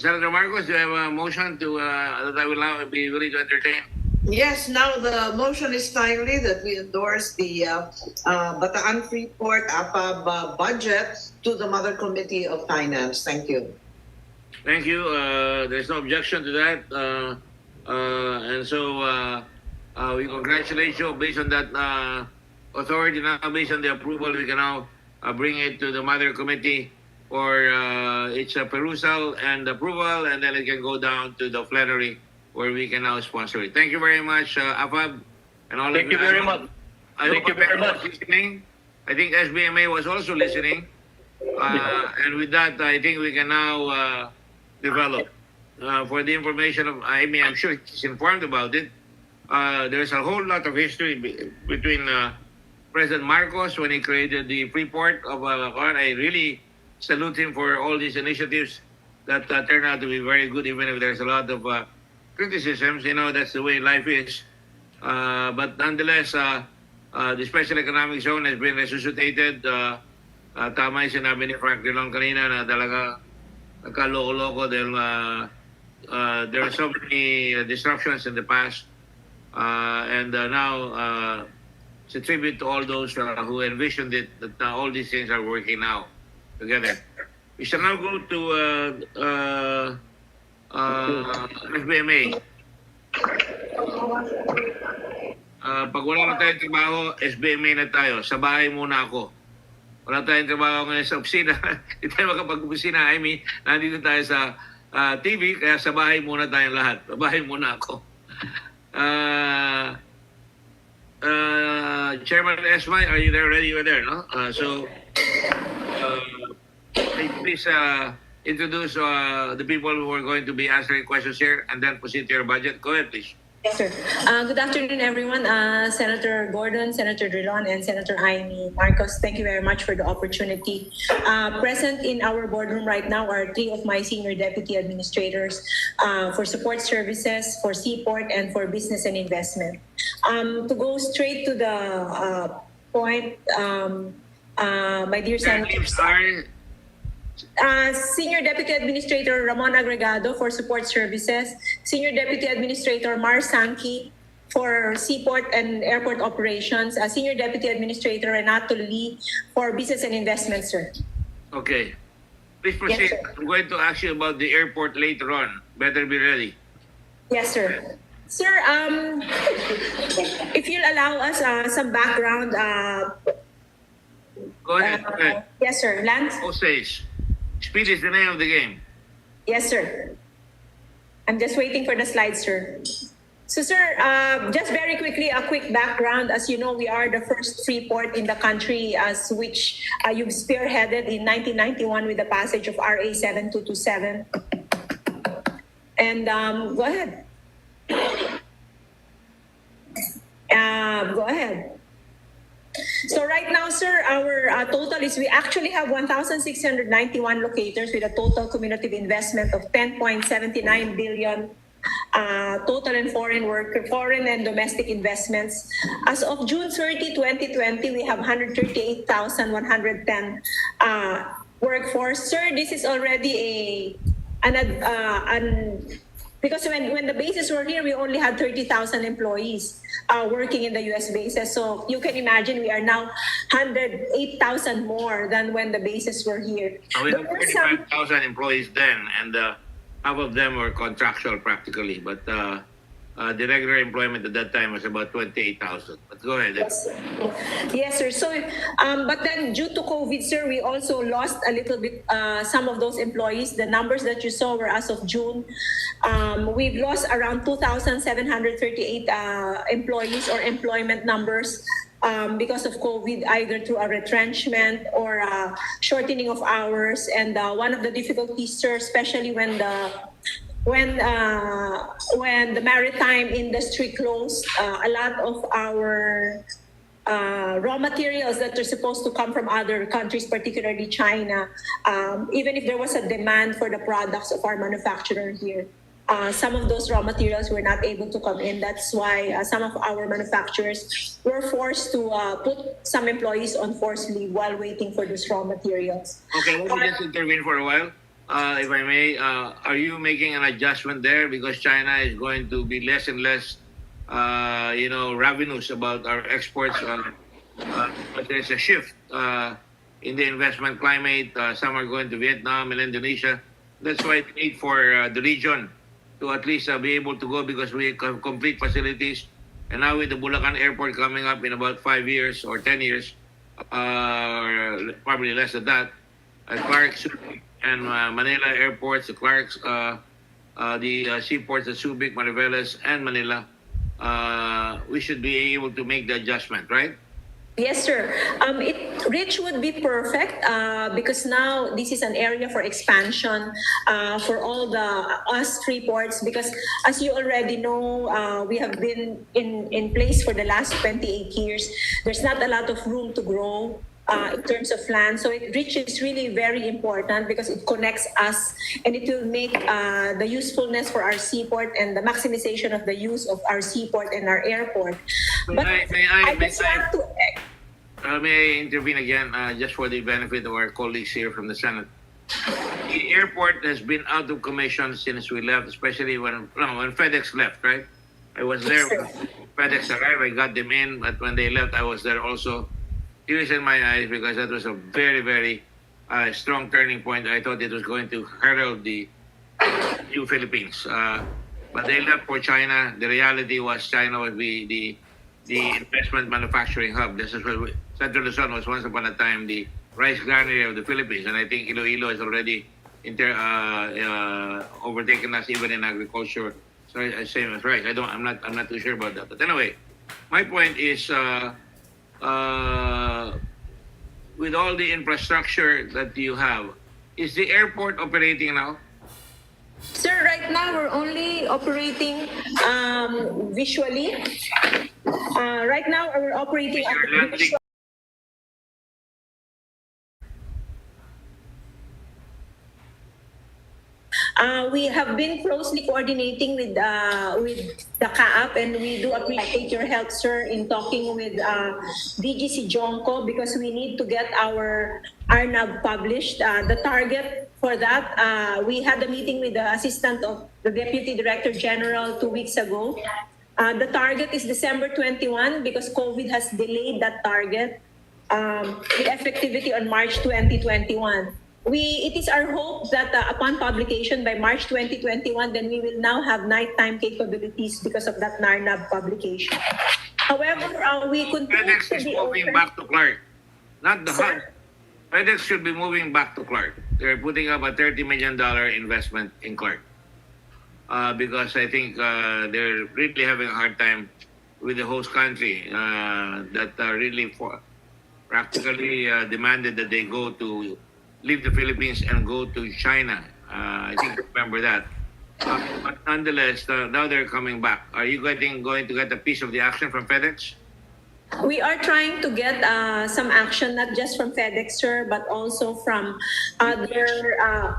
Senator Marcos, do you have a motion to that I will now be willing to entertain? Yes, now the motion is timely that we endorse the Bataan Freeport APAB budget to the Mother Committee of Finance. Thank you. Thank you. There's no objection to that. And so we congratulate you based on that authority. Now, based on the approval, we can now bring it to the Mother Committee for its perusal and approval, and then it can go down to the plenary where we can now sponsor it. Thank you very much, AFAB, and all. Thank you very much. Thank you very much. Listening. I think SBMA was also listening, and with that, I think we can now develop. For the information of, I mean, I'm sure he's informed about it. There's a whole lot of history between President Marcos when he created the Freeport of Bataan. I really salute him for all these initiatives that turned out to be very good, even if there's a lot of criticisms. You know, that's the way life is. But nonetheless, the special economic zone has been resuscitated. Tama yung sinabi ni Frank Dillon kanina na talaga nagkaloko-loko dahil there are so many disruptions in the past. And now, it's a tribute to all those who envisioned it, that all these things are working now together. We shall now go to SBMA. Pag wala na tayong trabaho, SBMA na tayo. Sa bahay muna ako. Wala tayong trabaho ngayon sa opisina. Hindi tayo makapag-opisina. I mean, nandito tayo sa TV, kaya sa bahay muna tayong lahat. Sa bahay muna ako. Chairman Esmay, are you there already? You were there, no? Please introduce the people who are going to be answering questions here and then proceed to your budget. Go ahead, please. Yes, sir. Good afternoon, everyone. Senator Gordon, Senator Drilon, and Senator Jaime Marcos, thank you very much for the opportunity. Present in our boardroom right now are three of my senior deputy administrators for support services, for Seaport, and for business and investment. To go straight to the point, my dear senators. Senior Deputy Administrator Ramon Agregado for Support Services, Senior Deputy Administrator Mar Sankey for Seaport and Airport Operations, Senior Deputy Administrator Renato Lee for Business and Investment, sir. Okay. Please proceed. Yes, I'm going to ask you about the airport later on. Better be ready. Yes, sir. Sir, if you'll allow us some background. Go ahead. Go ahead. Yes, sir. Lance? Osage. Speed is the name of the game. Yes, sir. I'm just waiting for the slides, sir. So, sir, just very quickly, a quick background. As you know, we are the first free port in the country, as which you've spearheaded in 1991 with the passage of RA 7227. And go ahead. Go ahead. So right now, sir, our total is we actually have 1,691 locators with a total cumulative investment of 10.79 billion total in foreign and domestic investments. As of June 30, 2020, we have 138,110 workforce. Sir, this is already because when the bases were here, we only had 30,000 employees working in the U.S. bases. So you can imagine we are now 108,000 more than when the bases were here. We had 45,000 employees then, and half of them were contractual practically. But the regular employment at that time was about 28,000. But go ahead. Yes, sir. So, but then due to COVID, sir, we also lost a little bit some of those employees. The numbers that you saw were as of June. We've lost around 2,738 employees or employment numbers because of COVID, either through a retrenchment or shortening of hours. And one of the difficulties, sir, especially when the maritime industry closed, a lot of our raw materials that are supposed to come from other countries, particularly China, even if there was a demand for the products of our manufacturer here, some of those raw materials were not able to come in. That's why some of our manufacturers were forced to put some employees on forced leave while waiting for those raw materials. Okay, let me just intervene for a while. if I may, are you making an adjustment there because China is going to be less and less, ravenous about our exports? But there's a shift in the investment climate. Some are going to Vietnam and Indonesia. That's why the need for the region to at least be able to go because we have complete facilities. And now with the Bulacan Airport coming up in about 5 years or 10 years, or probably less than that, Clark, Subic, and Manila airports, the Clarks, the seaports at Subic, Mariveles, and Manila, we should be able to make the adjustment, right? Yes, sir. Rich would be perfect because now this is an area for expansion for all us Freeports. Because as you already know, we have been in place for the last 28 years. There's not a lot of room to grow in terms of land. So Rich is really very important because it connects us and it will make the usefulness for our seaport and the maximization of the use of our seaport and our airport. But May I intervene again, just for the benefit of our colleagues here from the Senate? The airport has been out of commission since we left, especially when FedEx left, right? I was there when FedEx arrived. I got them in, but when they left, I was there also. Tears in my eyes because that was a very, very strong turning point. I thought it was going to herald the new Philippines. But they left for China. The reality was China would be the investment manufacturing hub. This is what Central Luzon was once upon a time the rice granary of the Philippines, and I think Iloilo has already overtaken us even in agriculture. So same as rice. I'm not too sure about that. But anyway, my point is, with all the infrastructure that you have, is the airport operating now? Sir, right now we're only operating visually. Right now we're operating visually. We have been closely coordinating with the CAAP, and we do appreciate your help, sir, in talking with DGC Jonko because we need to get our RNAB published. The target for that, we had a meeting with the assistant of the Deputy Director General 2 weeks ago. The target is December 21 because COVID has delayed that target. The effectivity on March 2021. It is our hope that upon publication by March 2021, then we will now have nighttime capabilities because of that NARNAB publication. However, we continue FedEx to is be moving open. back to Clark, not the hub. Sir? FedEx should be moving back to Clark. They're putting up a $30 million investment in Clark because I think they're really having a hard time with the host country that really practically demanded that they leave the Philippines and go to China. I think you remember that. But nonetheless, now they're coming back. Are you going to get a piece of the action from FedEx? We are trying to get some action, not just from FedEx, sir, but also from other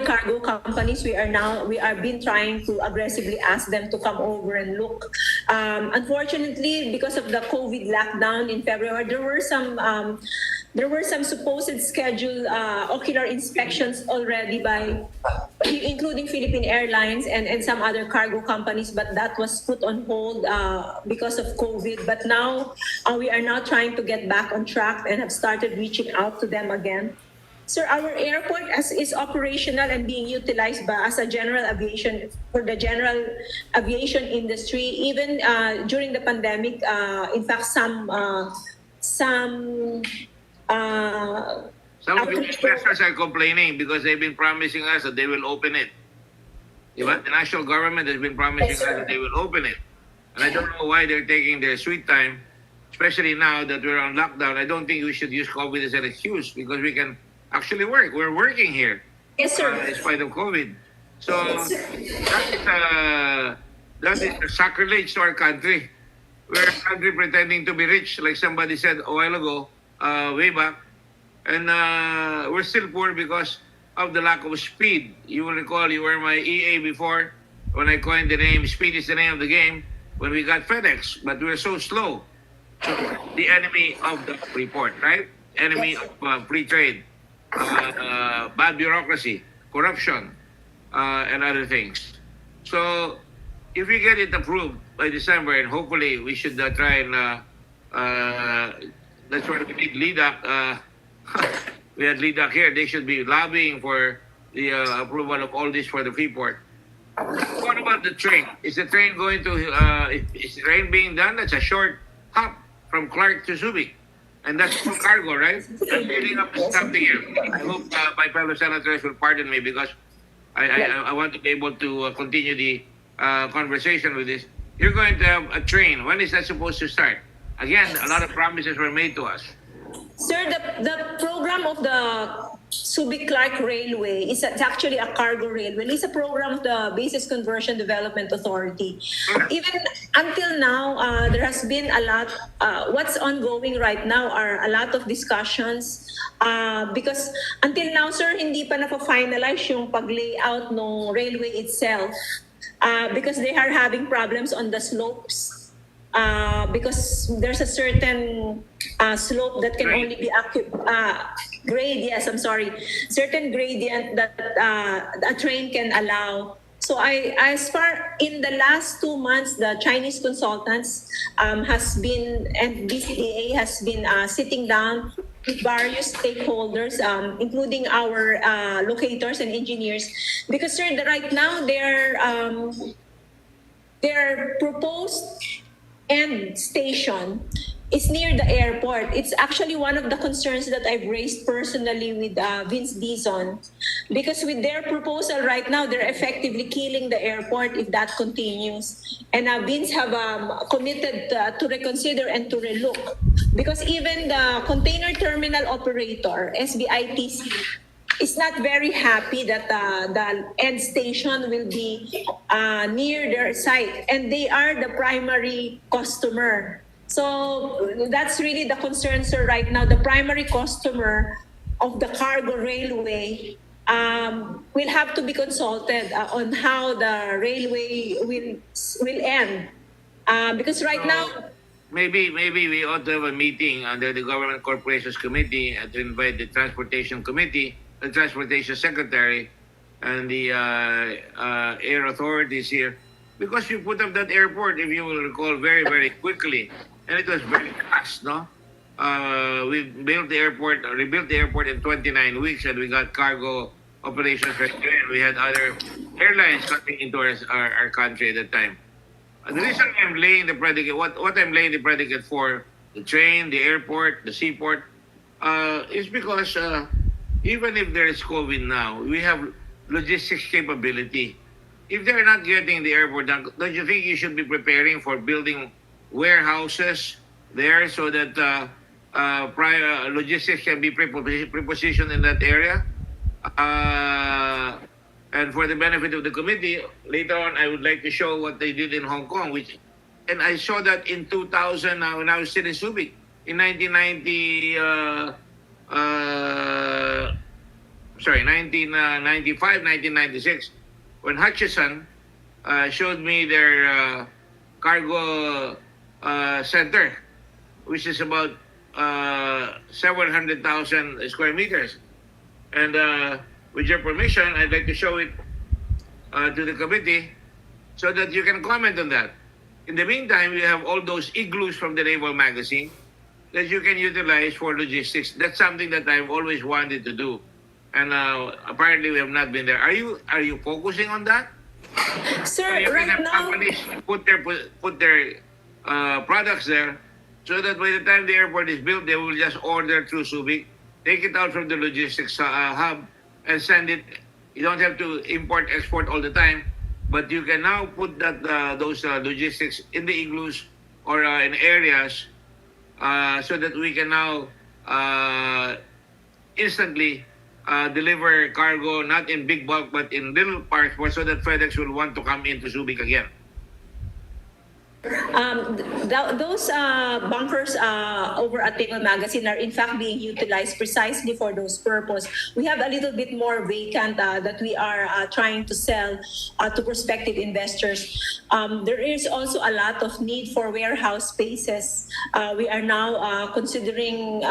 cargo companies. We are been trying to aggressively ask them to come over and look. Unfortunately, because of the COVID lockdown in February, there were some supposed scheduled ocular inspections already including Philippine Airlines and some other cargo companies, but that was put on hold because of COVID. But now we are now trying to get back on track and have started reaching out to them again. Sir, our airport is operational and being utilized as a general aviation for the general aviation industry. Even during the pandemic, in fact, some of the investors are complaining because they've been promising us that they will open it. The national government has been promising us that they will open it. And I don't know why they're taking their sweet time, especially now that we're on lockdown. I don't think we should use COVID as an excuse because we can actually work. We're working here. Yes, sir. In spite of COVID. So that is a sacrilege to our country. We're a country pretending to be rich, like somebody said a while ago, way back. And we're still poor because of the lack of speed. You will recall you were my EA before when I coined the name, speed is the name of the game, when we got FedEx, but we're so slow. So the enemy of the Freeport, right? Enemy of free trade, bad bureaucracy. corruption, and other things. So, if we get it approved by December, and hopefully we should try and that's why we need LIDAC. We had LIDAC here. They should be lobbying for the approval of all this for the Freeport. What about the train? Is the train going to? Is the train being done? That's a short hop from Clark to Subic, and that's for cargo, right? I'm building up something here. I hope my fellow senators will pardon me because I want to be able to continue the conversation with this. You're going to have a train. When is that supposed to start? Again, a lot of promises were made to us. Sir, the program of the Subic Clark Railway is actually a cargo railway. It's a program of the Basis Conversion Development Authority. Even until now, there has been a lot. What's ongoing right now are a lot of discussions because until now, sir, hindi pa na-finalize yung pag-layout ng railway itself because they are having problems on the slopes. Because there's a certain slope that can only be grade. Yes, I'm sorry. Certain gradient that a train can allow. So as far in the last 2 months, the Chinese consultants has been and BCDA has been sitting down with various stakeholders, including our locators and engineers, because sir, right now their proposed end station is near the airport. It's actually one of the concerns that I've raised personally with Vince Dizon, because with their proposal right now, they're effectively killing the airport if that continues. And Vince have committed to reconsider and to relook, because even the container terminal operator, SBITC, is not very happy that the end station will be near their site, and they are the primary customer. So that's really the concern, sir, right now. The primary customer of the cargo railway will have to be consulted on how the railway will end. Because right now... Maybe we ought to have a meeting under the Government Corporations Committee to invite the Transportation Committee, the Transportation Secretary, and the air authorities here, because you put up that airport, if you will recall, very, very quickly, and it was very fast, no? We rebuilt the airport in 29 weeks, and we got cargo operations right there. We had other airlines coming into our country at that time. The reason I'm laying the predicate, what I'm laying the predicate for, the train, the airport, the seaport, is because even if there is COVID now, we have logistics capability. If they're not getting the airport done, don't you think you should be preparing for building warehouses there so that prior logistics can be prepositioned in that area? And for the benefit of the committee, later on, I would like to show what they did in Hong Kong, and I saw that in 2000 when I was still in Subic, in 1995, 1996, when Hutchison showed me their cargo center, which is about 700,000 square meters. And with your permission, I'd like to show it to the committee so that you can comment on that. In the meantime, we have all those igloos from the Naval Magazine that you can utilize for logistics. That's something that I've always wanted to do. And apparently we have not been there. Are you focusing on that? Sir, you right can have now... companies put their products there so that by the time the airport is built, they will just order through Subic, take it out from the logistics hub, and send it. You don't have to import, export all the time, but you can now put those logistics in the igloos or in areas so that we can now instantly deliver cargo, not in big bulk, but in little parts, so that FedEx will want to come into Subic again. Those bunkers over at Naval Magazine are in fact being utilized precisely for those purposes. We have a little bit more vacant that we are trying to sell to prospective investors. There is also a lot of need for warehouse spaces. We are now considering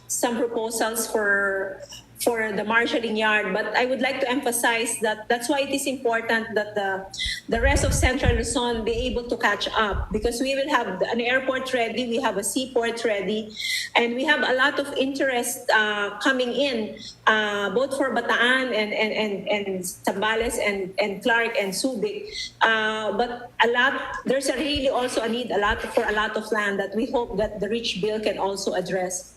some proposals for for the marshalling yard. But I would like to emphasize that that's why it is important that the rest of Central Luzon be able to catch up, because we will have an airport ready, we have a seaport ready, and we have a lot of interest coming in, both for Bataan and Zambales and Clark and Subic. But there's really also a need for a lot of land that we hope that the Rich Bill can also address.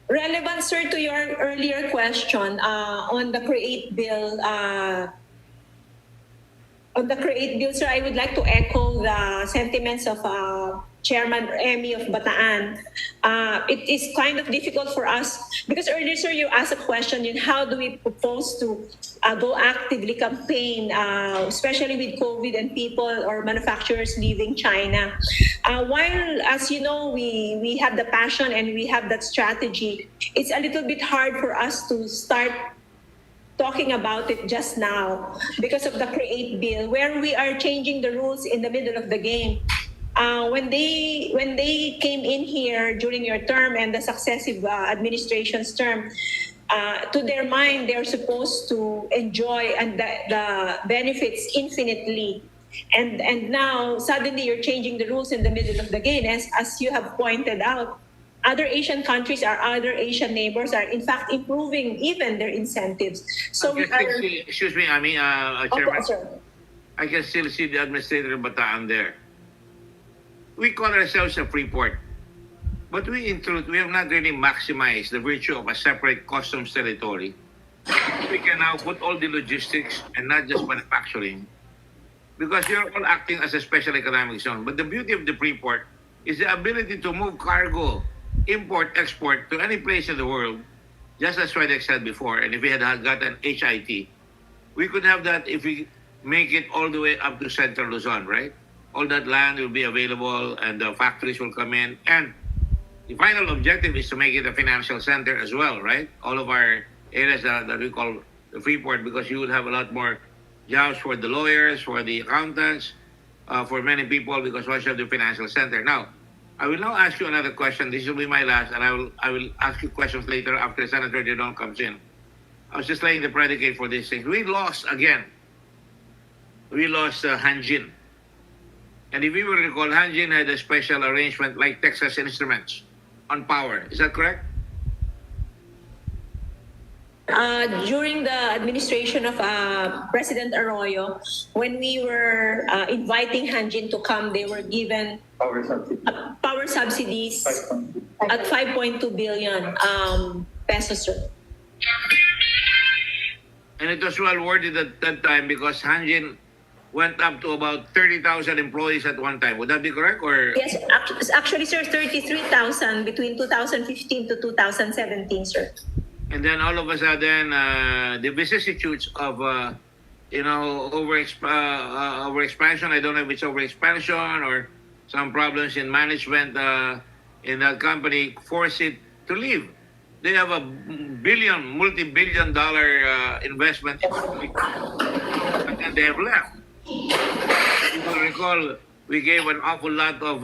Relevant, sir, to your earlier question on the Create Bill. On the Create Bill, sir, I would like to echo the sentiments of Chairman Emmy of Bataan. It is kind of difficult for us because earlier, sir, you asked a question in how do we propose to go actively campaign, especially with COVID and people or manufacturers leaving China. While, as you know, we have the passion and we have that strategy, it's a little bit hard for us to start talking about it just now because of the Create Bill, where we are changing the rules in the middle of the game. When they came in here during your term and the successive administration's term, to their mind, they're supposed to enjoy and the benefits infinitely. And now suddenly you're changing the rules in the middle of the game, as you have pointed out. Other Asian countries, our other Asian neighbors, are in fact improving even their incentives. So we are. Excuse me, Chairman. Okay, sir. I can still see the administrator of Bataan there. We call ourselves a Freeport, but we in truth we have not really maximized the virtue of a separate customs territory. We can now put all the logistics and not just manufacturing, because we are all acting as a special economic zone. But the beauty of the Freeport is the ability to move cargo, import, export to any place in the world, just as Frederick said before. And if we had got an HIT, we could have that if we make it all the way up to Central Luzon, right? All that land will be available and the factories will come in. And the final objective is to make it a financial center as well, right? All of our areas that we call the Freeport, because you would have a lot more jobs for the lawyers, for the accountants, for many people, because once you have the financial center. Now, I will now ask you another question. This will be my last, and I will ask you questions later after Senator Didon comes in. I was just laying the predicate for these things. We lost again. We lost Hanjin. And if you will recall, Hanjin had a special arrangement like Texas Instruments on power. Is that correct? During the administration of President Arroyo, when we were inviting Hanjin to come, they were given power subsidies at 5.2 billion pesos, sir. And it was well worded at that time because Hanjin went up to about 30,000 employees at one time. Would that be correct? Or Yes, actually, sir, 33,000 between 2015 to 2017, sir. and then all of a sudden, the vicissitudes of overexpansion. I don't know if it's overexpansion or some problems in management in that company force it to leave. They have a multi-billion dollar investment, and then they have left. You will recall, we gave an awful lot of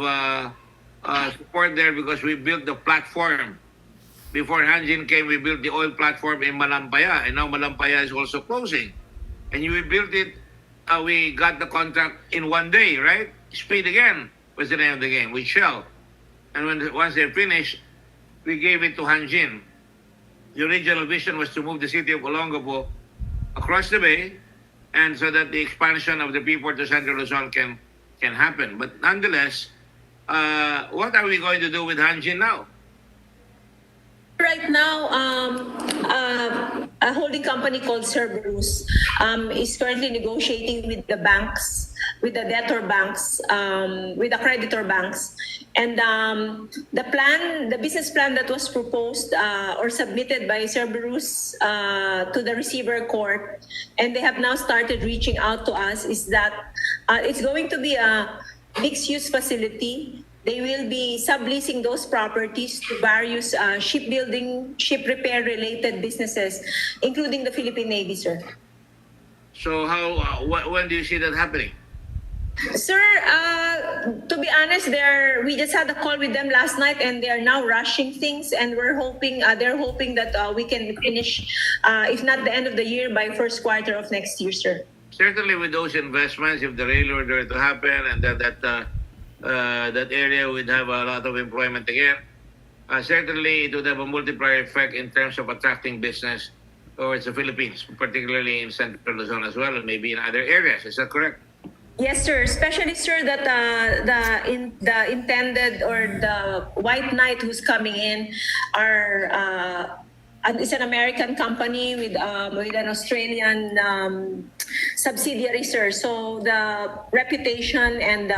support there because we built the platform. Before Hanjin came, we built the oil platform in Malampaya, and now Malampaya is also closing. And we built it, we got the contract in one day, right? Speed again was the name of the game with Shell. And once they finished, we gave it to Hanjin. The original vision was to move the city of Olongapo across the bay, and so that the expansion of the Freeport to Central Luzon can happen. But nonetheless, what are we going to do with Hanjin now? Right now, a holding company called Cerberus is currently negotiating with the banks, with the debtor banks, with the creditor banks. And the business plan that was proposed or submitted by Cerberus to the receiver court, and they have now started reaching out to us, is that it's going to be a mixed-use facility. They will be subleasing those properties to various shipbuilding, ship repair-related businesses, including the Philippine Navy, sir. So when do you see that happening? Sir, to be honest, we just had a call with them last night, and they are now rushing things, and they're hoping that we can finish, if not the end of the year, by first quarter of next year, sir. Certainly, with those investments, if the railroad were to happen and that area would have a lot of employment again, certainly it would have a multiplier effect in terms of attracting business towards the Philippines, particularly in Central Luzon as well, and maybe in other areas. Is that correct? Yes, sir. Especially, sir, that the intended or the white knight who's coming in is an American company with an Australian subsidiary, sir. So the reputation and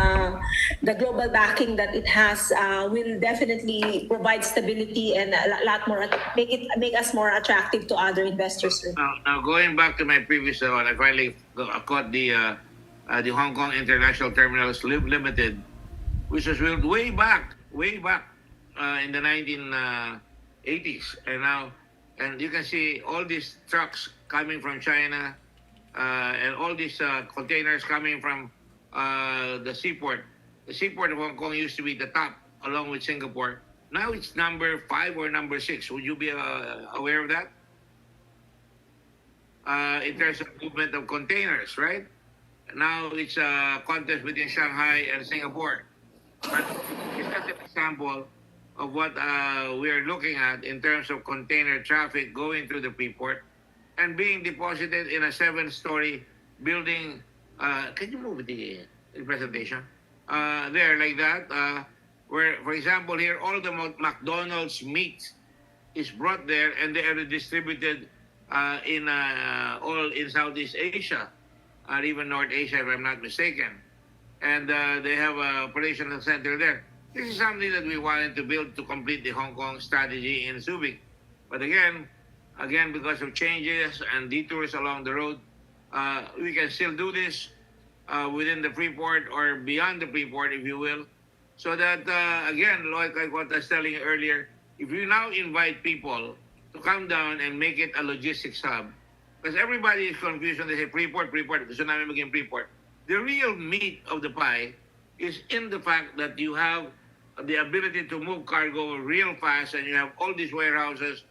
the global backing that it has will definitely provide stability and a lot more, make us more attractive to other investors, sir. Now going back to my previous one, I finally caught the Hong Kong International Terminals Limited, which was built way back in the 1980s, and you can see all these trucks coming from China, and all these containers coming from the seaport. The seaport of Hong Kong used to be the top, along with Singapore. Now it's number 5 or number 6. Would you be aware of that? In terms of movement of containers, right? Now it's a contest between Shanghai and Singapore. But it's just an example of what we're looking at in terms of container traffic going through the Freeport and being deposited in a 7-story building. Can you move the presentation? There, like that, where, for example, here, all the McDonald's meat is brought there and they are distributed all in Southeast Asia, or even North Asia, if I'm not mistaken. And they have an operational center there. This is something that we wanted to build to complete the Hong Kong strategy in Subic. But again, because of changes and detours along the road, we can still do this within the Freeport or beyond the Freeport, if you will. So that, again, like what I was telling you earlier, if you now invite people to come down and make it a logistics hub, because everybody is confused when they say Freeport, gusto namin maging Freeport. The real meat of the pie is in the fact that you have the ability to move cargo real fast, and you have all these warehouses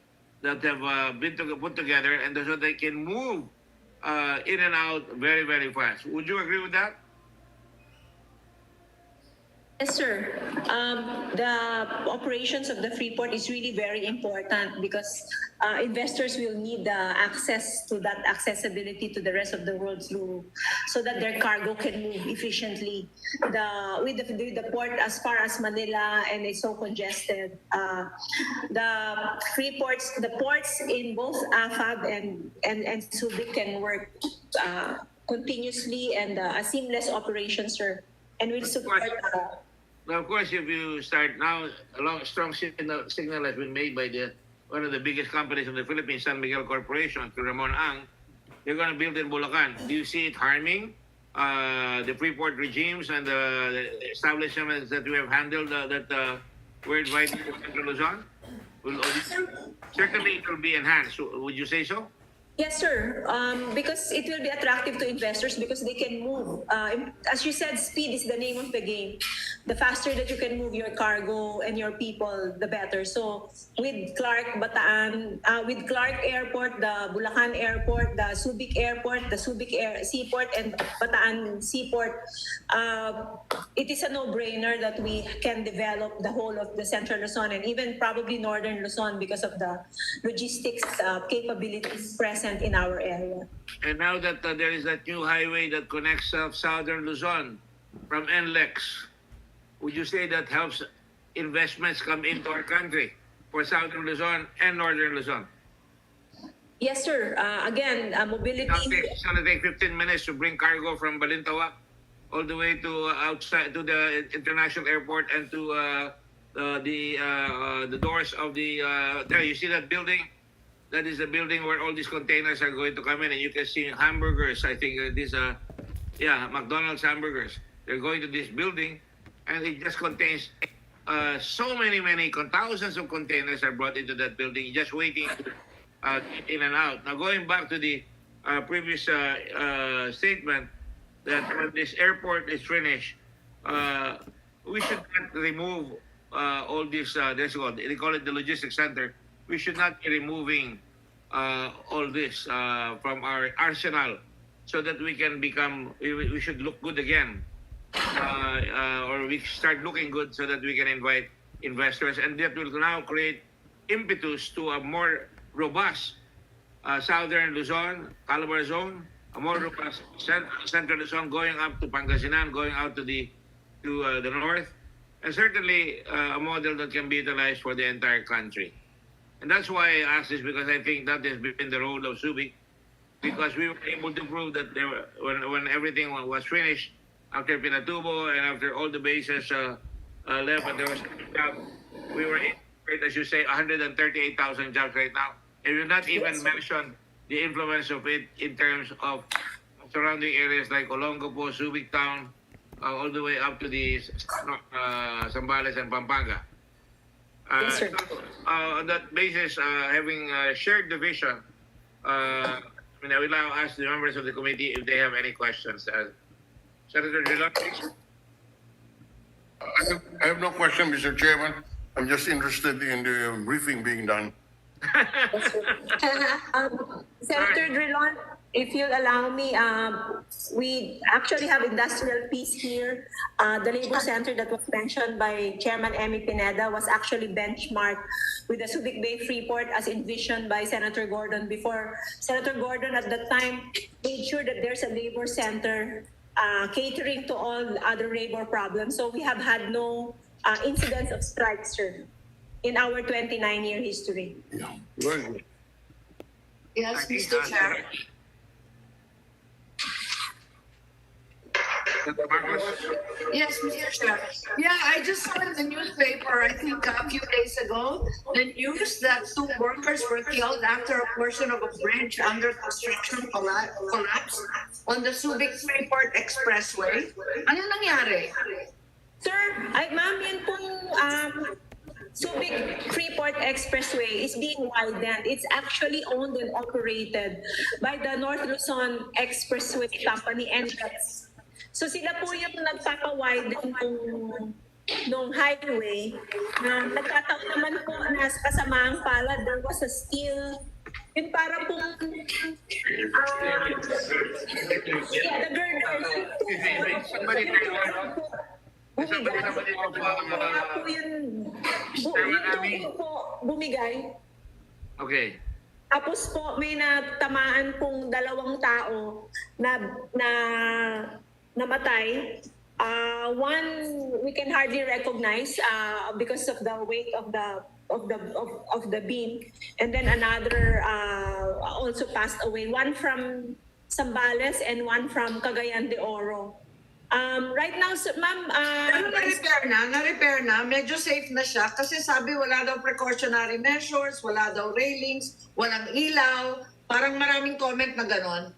that have been put together, and so they can move in and out very, very fast. Would you agree with that? Yes, sir. The operations of the Freeport is really very important because investors will need access to that accessibility to the rest of the world so that their cargo can move efficiently. With the port as far as Manila, and it's so congested. The ports in both AFAB and Subic can work continuously and a seamless operation, sir. And we'll support. Now, of course, if you start now, a strong signal has been made by one of the biggest companies in the Philippines, San Miguel Corporation, to Ramon Ang. They're going to build in Bulacan. Do you see it harming the Freeport regimes and the establishments that we have handled that were invited to Central Luzon? Certainly, it will be enhanced. Would you say so? Yes, sir. Because it will be attractive to investors because they can move. As you said, speed is the name of the game. The faster that you can move your cargo and your people, the better. So with Clark Airport, the Bulacan Airport, the Subic Airport, the Subic Seaport, and Bataan Seaport, it is a no-brainer that we can develop the whole of the Central Luzon and even probably Northern Luzon because of the logistics capabilities present in our area. And now that there is that new highway that connects Southern Luzon from NLEX, would you say that helps investments come into our country for Southern Luzon and Northern Luzon? Yes, sir. Again, mobility. It's going to take 15 minutes to bring cargo from Balintawak all the way to outside to the international airport and to the doors of the. There, you see that building? That is the building where all these containers are going to come in, and you can see hamburgers. I think McDonald's hamburgers. They're going to this building, and it just contains so many thousands of containers are brought into that building, just waiting to in and out. Now, going back to the previous statement, that when this airport is finished, we should not remove all this, they call it the logistics center. We should not be removing all this from our arsenal so that we can we should look good again. Or we start looking good so that we can invite investors, and that will now create impetus to a more robust southern Luzon, Calabar zone, a more robust central Luzon going up to Pangasinan, going out to the north, and certainly a model that can be utilized for the entire country. And that's why I asked this, because I think that has been the role of Subic, because we were able to prove that when everything was finished, after Pinatubo and after all the bases left, and there was a job, we were able to create, as you say, 138,000 jobs right now. And we've not even mentioned the influence of it in terms of surrounding areas like Olongapo, Subic Town, all the way up to the Zambales and Pampanga. Yes, sir. So, on that basis, having shared the vision, I will now ask the members of the committee if they have any questions. Senator Drilon, please. I have no question, Mr. Chairman. I'm just interested in the briefing being done. Senator Drilon, if you'll allow me, we actually have industrial peace here. The labor center that was mentioned by Chairman Emmy Pineda was actually benchmarked with the Subic Bay Freeport as envisioned by Senator Gordon before. Senator Gordon at the time made sure that there's a labor center catering to all other labor problems. So we have had no incidents of strikes, sir, in our 29-year history. Yeah. Very good. Yes, Mr. Chair. Yes, Mr. Chair. Yeah, I just saw in the newspaper, I think a few days ago, the news that 2 workers were killed after a portion of a bridge under construction collapsed on the Subic Freeport Expressway. Ano nangyari? Sir, ma'am, yan pong Subic Freeport Expressway is being widened. It's actually owned and operated by the North Luzon Expressway Company, NLEX. So sila po yung nagpapa-widen nung highway. Nagkataon naman po na kasamaang palad, there was a steel, yung parang pong, the girders. Bumigay. Okay. Tapos po may natamaan pong 2 tao na namatay. One we can hardly recognize because of the weight of the beam, and then another also passed away. One from Zambales and one from Cagayan de Oro. Right now, ma'am, Pero na-repair na, medyo safe na siya kasi sabi wala daw precautionary measures, wala daw railings, walang ilaw, parang maraming comment na ganon.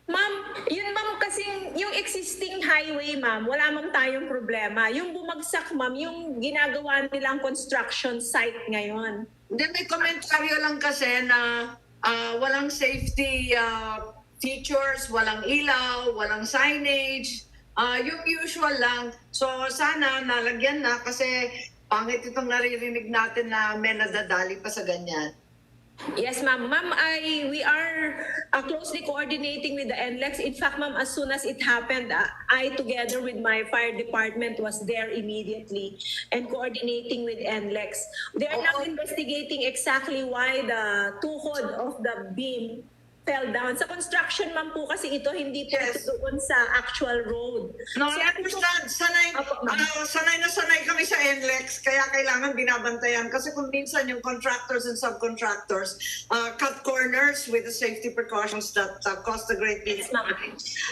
ma'am, yun ma'am kasing yung existing highway ma'am, wala ma'am tayong problema. Yung bumagsak ma'am, yung ginagawa nilang construction site ngayon. Then may komentaryo lang kasi na walang safety features, walang ilaw, walang signage. Yung usual lang. So sana nalagyan na kasi pangit itong naririnig natin na may nadadali pa sa ganyan. Yes, ma'am. Ma'am, we are closely coordinating with the NLEX. In fact, ma'am, as soon as it happened, I, together with my fire department, was there immediately and coordinating with NLEX. They are now investigating exactly why the tuhod of the beam fell down. Sa construction, ma'am po, kasi ito hindi po doon sa actual road. No, I understand. Sanay na sanay kami sa NLEX, kaya kailangan binabantayan. Kasi kung minsan yung contractors and subcontractors cut corners with the safety precautions that cost a great deal. Yes, ma'am.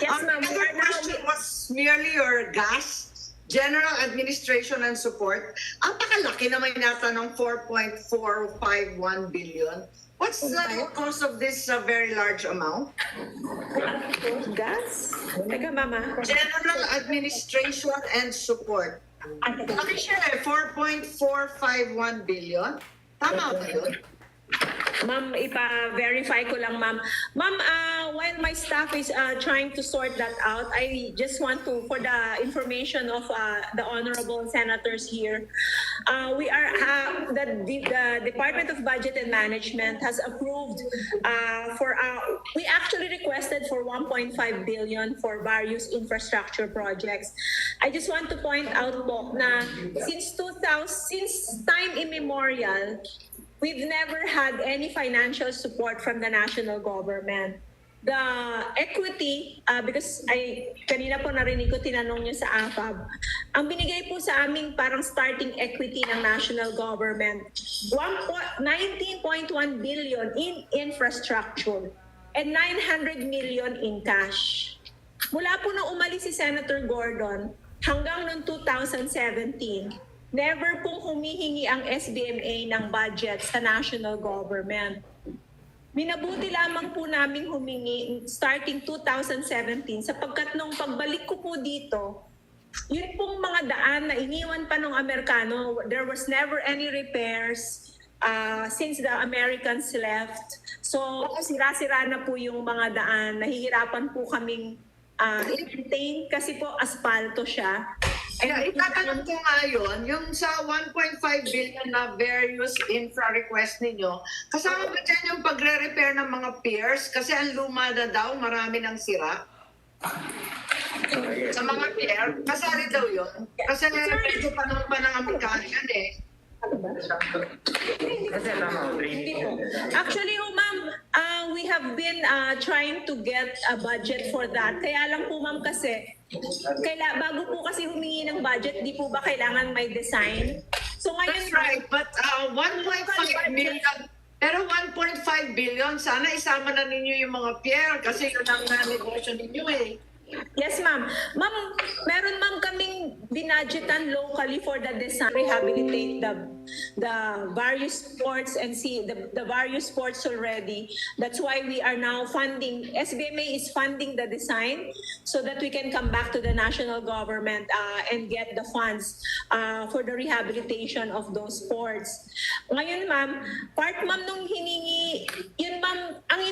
Yes, ma'am. Another question was merely your gas, general administration and support. Ang pakalaki naman yata ng 4.451 billion. What's the cost of this very large amount? Gas? Teka, mama. General administration and support. Laki siya 4.451 billion. Tama ba yun? Ma'am, ipa-verify ko lang, ma'am. Ma'am, while my staff is trying to sort that out, I just want to, for the information of the honorable senators here, the Department of Budget and Management has approved we actually requested for 1.5 billion for various infrastructure projects. I just want to point out po na since time immemorial, we've never had any financial support from the national government. The equity, because kanina po narinig ko, tinanong niyo sa AFAB, ang binigay po sa aming parang starting equity ng national government, 19.1 billion in infrastructure and 900 million in cash. Mula po nung umalis si Senator Gordon hanggang noong 2017, never pong humihingi ang SBMA ng budget sa national government. Minabuti lamang po namin humingi starting 2017 sapagkat nung pagbalik ko po dito, yun pong mga daan na iniwan pa ng Amerikano, there was never any repairs since the Americans left. So sira-sira na po yung mga daan, nahihirapan po kaming i-maintain kasi po aspalto siya. Itatanong ko nga yun, yung sa 1.5 billion na various infra request ninyo, kasama ba dyan yung pagre-repair ng mga piers? Kasi ang luma na daw, marami ng sira. Sa mga pier, kasali daw yun. Kasi medyo panahon pa ng Amerikano yan eh. Hindi po. Actually, ma'am, we have been trying to get a budget for that. Kaya lang po, ma'am, kasi bago po kasi humingi ng budget, di po ba kailangan may design? So ngayon, That's right, but 1.5 million, pero 1.5 billion, sana isama na ninyo yung mga pier kasi yun ang negosyo ninyo eh. Yes, ma'am. Ma'am, meron ma'am kaming binadgetan locally for the design, rehabilitate the various sports and see the various sports already. That's why we are now funding, SBMA is funding the design so that we can come back to the national government and get the funds for the rehabilitation of those sports. Ngayon, ma'am, part ma'am nung hiningi, yun ma'am, ang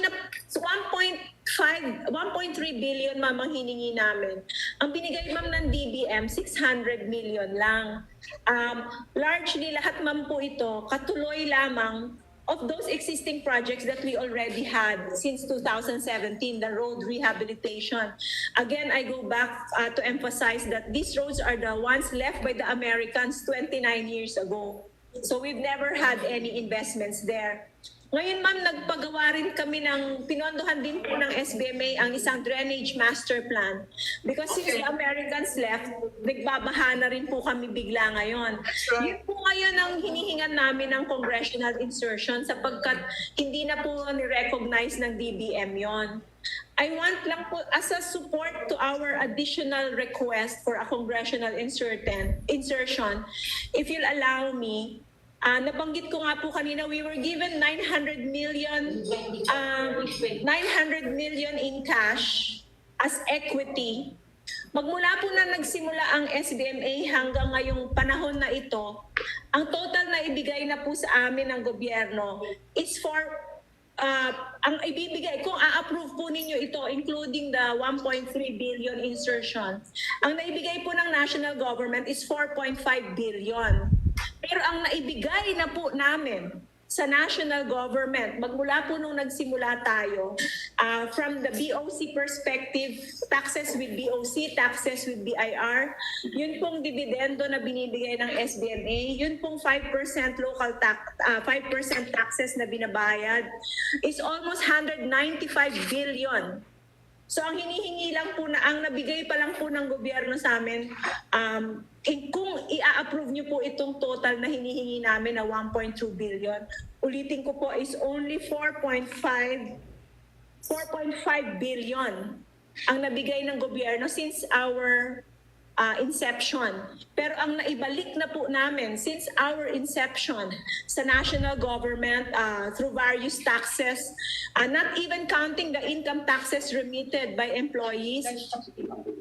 1.3 billion ma'am ang hiningi namin. Ang binigay ma'am ng DBM, 600 million lang. Largely lahat ma'am po ito, katuloy lamang of those existing projects that we already had since 2017, the road rehabilitation. Again, I go back to emphasize that these roads are the ones left by the Americans 29 years ago. So we've never had any investments there. Ngayon ma'am, nagpagawa rin kami pinondohan din po ng SBMA ang isang drainage master plan. Because since the Americans left, nagbabaha na rin po kami bigla ngayon. Yun po ngayon ang hinihingan namin ng congressional insertion sapagkat hindi na po ni-recognize ng DBM yon. I want lang po as a support to our additional request for a congressional insertion, if you'll allow me, nabanggit ko nga po kanina, we were given 900 million in cash as equity. Magmula po na nagsimula ang SBMA hanggang ngayong panahon na ito, ang total na ibigay na po sa amin ng gobyerno is for ang ibibigay, kung a-approve po ninyo ito, including the 1.3 billion insertion, ang naibigay po ng national government is 4.5 billion. Pero ang naibigay na po namin sa national government, magmula po nung nagsimula tayo, from the BOC perspective, taxes with BOC, taxes with BIR, yun pong dividendo na binibigay ng SBMA, yun pong 5% local tax, 5% taxes na binabayad, is almost 195 billion. So ang hinihingi lang po ang nabigay pa lang po ng gobyerno sa amin, kung i-approve niyo po itong total na hinihingi namin na 1.2 billion, ulitin ko po is only 4.5 billion ang nabigay ng gobyerno since our inception. Pero ang naibalik na po namin since our inception sa national government through various taxes, not even counting the income taxes remitted by employees,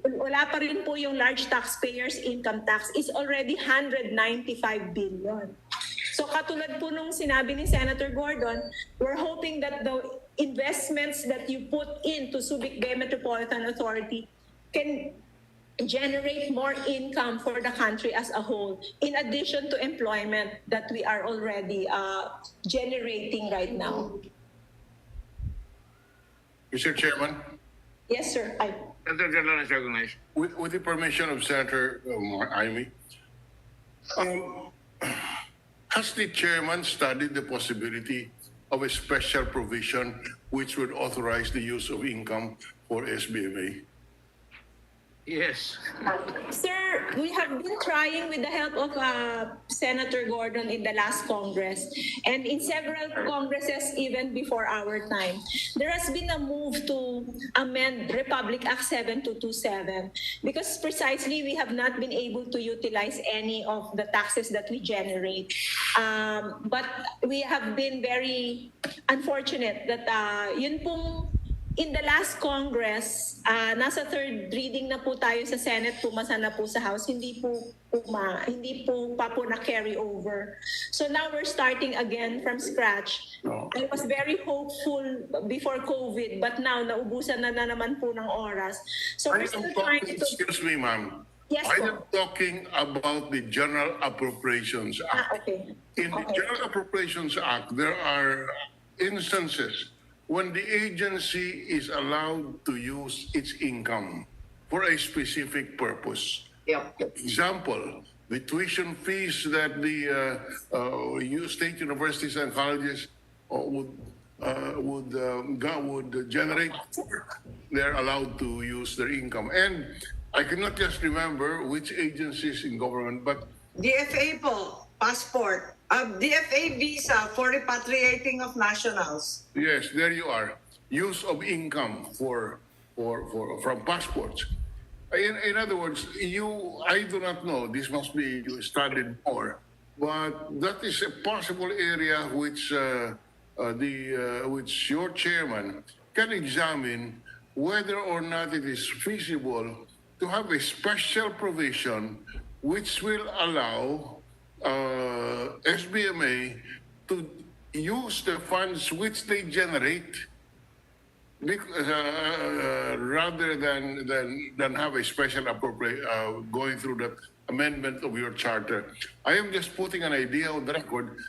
wala pa rin po yung large taxpayers income tax, is already 195 billion. So katulad po nung sinabi ni Senator Gordon, we're hoping that the investments that you put into Subic Bay Metropolitan Authority can generate more income for the country as a whole, in addition to employment that we are already generating right now. Mr. Chairman, Yes, sir. Senator Garland is recognized. with the permission of Senator Amy, has the chairman studied the possibility of a special provision which would authorize the use of income for SBMA? Yes. Sir, we have been trying with the help of Senator Gordon in the last Congress and in several Congresses even before our time. There has been a move to amend Republic Act 7227 because precisely we have not been able to utilize any of the taxes that we generate. But we have been very unfortunate that yun pong in the last Congress, nasa third reading na po tayo sa Senate, pumasa na po sa House, hindi po pa po na-carry over. So now we're starting again from scratch. I was very hopeful before COVID, but now naubusan na naman po ng oras. So we're still trying to... Excuse me, ma'am. Yes, I po. am talking about the General Appropriations Act. Okay. In the General Appropriations Act, there are instances when the agency is allowed to use its income for a specific purpose. Yep. Example, the tuition fees that the state universities and colleges would generate, they're allowed to use their income. And I cannot just remember which agencies in government, but DFA po, passport. DFA visa for repatriating of nationals. yes, there you are. Use of income from passports. In other words, I do not know. This must be studied more, but that is a possible area which which your chairman can examine whether or not it is feasible to have a special provision which will allow SBMA to use the funds which they generate rather than have a special going through the amendment of your charter. I am just putting an idea on the record.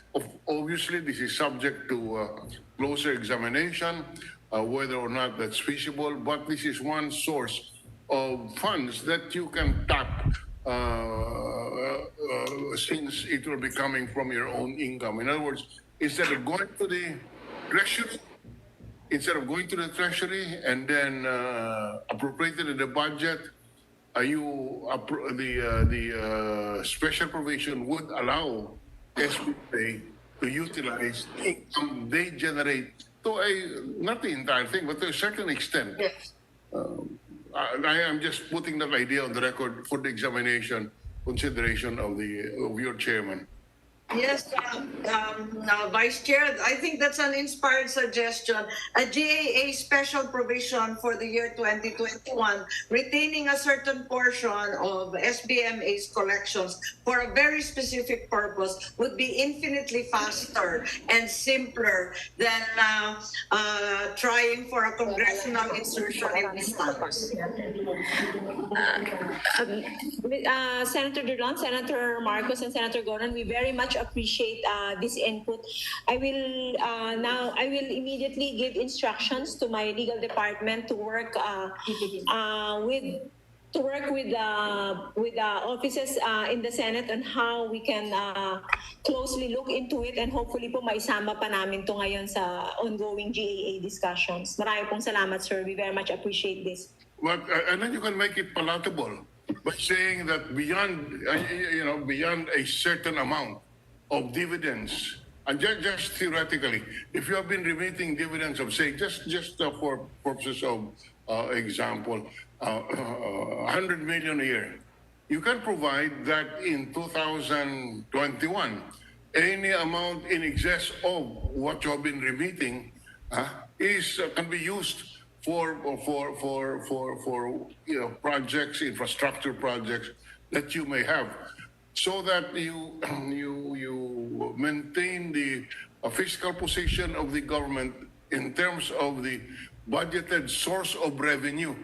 Obviously, this is subject to closer examination, whether or not that's feasible, but this is one source of funds that you can tap since it will be coming from your own income. In other words, instead of going to the treasury and then appropriated in the budget, the special provision would allow SBA to utilize income they generate to not the entire thing, but to a certain extent. Yes. I am just putting that idea on the record for the examination, consideration of your chairman. Yes, Vice Chair, I think that's an inspired suggestion. A GAA special provision for the year 2021, retaining a certain portion of SBMA's collections for a very specific purpose would be infinitely faster and simpler than trying for a congressional insertion in these funds. Senator Dulon, Senator Marcos, and Senator Gordon, we very much appreciate this input. I will immediately give instructions to my legal department to work with the offices in the Senate on how we can closely look into it, and hopefully po maisama pa namin to ngayon sa ongoing GAA discussions. Marami pong salamat, sir. We very much appreciate this. But and then you can make it palatable by saying that beyond a certain amount of dividends, and just theoretically, if you have been remitting dividends of, say, just for purposes of example, 100 million a year, you can provide that in 2021, any amount in excess of what you have been remitting can be used for projects, infrastructure projects that you may have. so that you maintain the fiscal position of the government in terms of the budgeted source of revenue.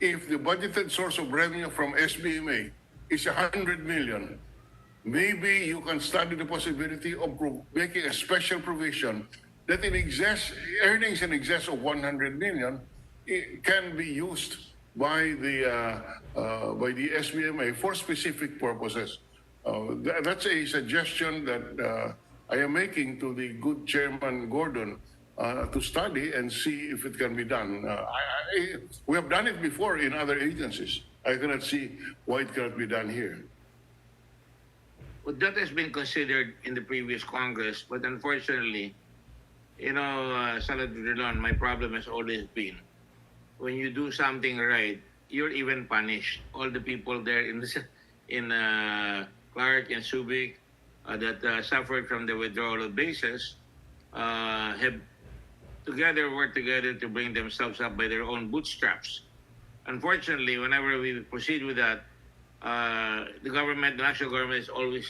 If the budgeted source of revenue from SBMA is 100 million, maybe you can study the possibility of making a special provision that earnings in excess of 100 million can be used by the SBMA for specific purposes. That's a suggestion that I am making to the good Chairman Gordon to study and see if it can be done. We have done it before in other agencies. I cannot see why it cannot be done here. Well, that has been considered in the previous Congress, but unfortunately, Senator Drilon, my problem has always been when you do something right, you're even punished. All the people there in Clark and Subic that suffered from the withdrawal of bases have worked together to bring themselves up by their own bootstraps. Unfortunately, whenever we proceed with that, the national government is always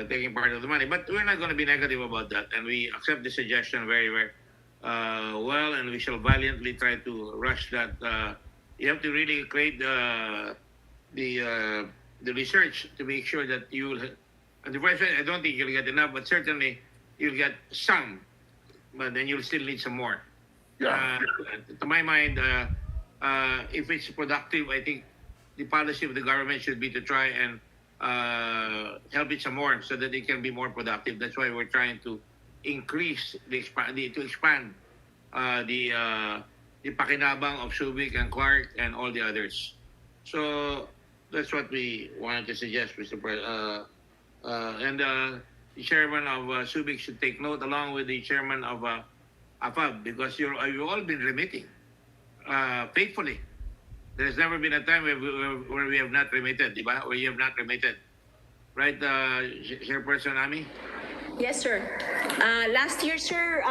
taking part of the money. But we're not going to be negative about that, and we accept the suggestion very, very well, and we shall valiantly try to rush that. You have to really create the research to make sure that you will. And the president, I don't think you'll get enough, but certainly you'll get some. But then you'll still need some more. Yeah. To my mind, if it's productive, I think the policy of the government should be to try and help it some more so that it can be more productive. That's why we're trying to increase to expand the pakinabang of Subic and Clark and all the others. So that's what we wanted to suggest, Mr. President. And the chairman of Subic should take note, along with the chairman of AFAB, because you've all been remitting faithfully. There's never been a time where we have not remitted, diba? Where you have not remitted. Right, Chairperson Ami? Yes, sir. Last year, sir,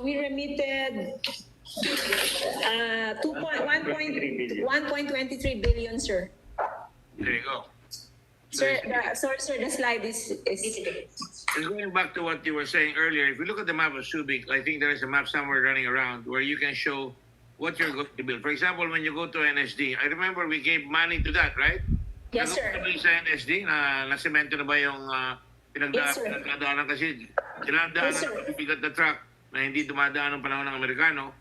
we remitted 1.23 billion, sir. There you go. Sir, the slide is And going back to what you were saying earlier, if you look at the map of Subic, I think there is a map somewhere running around where you can show what you're going to build. For example, when you go to NSD, I remember we gave money to that, right? Yes, sir. Ano sa NSD na semento na ba yung pinagdaanan kasi dinadaan Yes, sir. ng bigat na truck na hindi dumadaan ng panahon ng Amerikano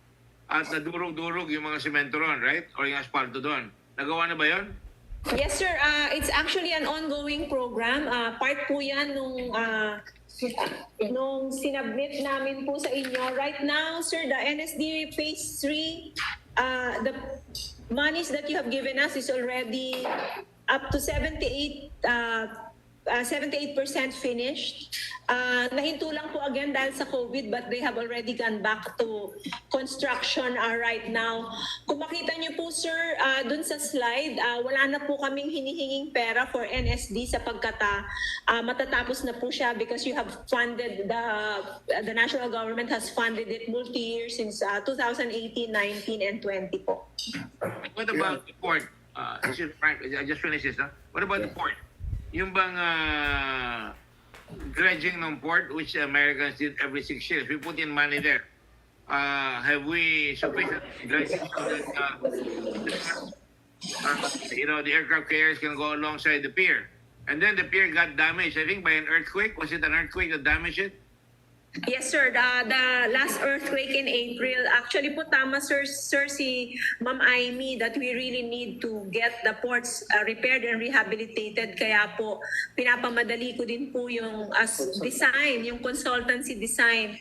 at nadurog-durog yung mga semento ron, right? Or yung asfalto doon. Nagawa na ba yun? Yes, sir. It's actually an ongoing program. Part po yan nung sinubmit namin po sa inyo. Right now, sir, the NSD Phase 3, the monies that you have given us is already up to 78% finished. Nahinto lang po again dahil sa COVID, but they have already gone back to construction right now. Kung makita niyo po, sir, dun sa slide, wala na po kaming hinihinging pera for NSD sapagkat matatapos na po siya because you have funded, the national government has funded it multi-year since 2018, 19, and 20 po. What about the port? Frank, I just finished this. What about the port? Yung bang dredging ng port, which Americans did every 6 years, we put in money there. Have we sufficient dredging so that the aircraft carriers can go alongside the pier? And then the pier got damaged, I think, by an earthquake. Was it an earthquake that damaged it? Yes, sir. The last earthquake in April, actually po tama, sir, si Ma'am Aimee, that we really need to get the ports repaired and rehabilitated. Kaya po, pinapamadali ko din po yung design, yung consultancy design.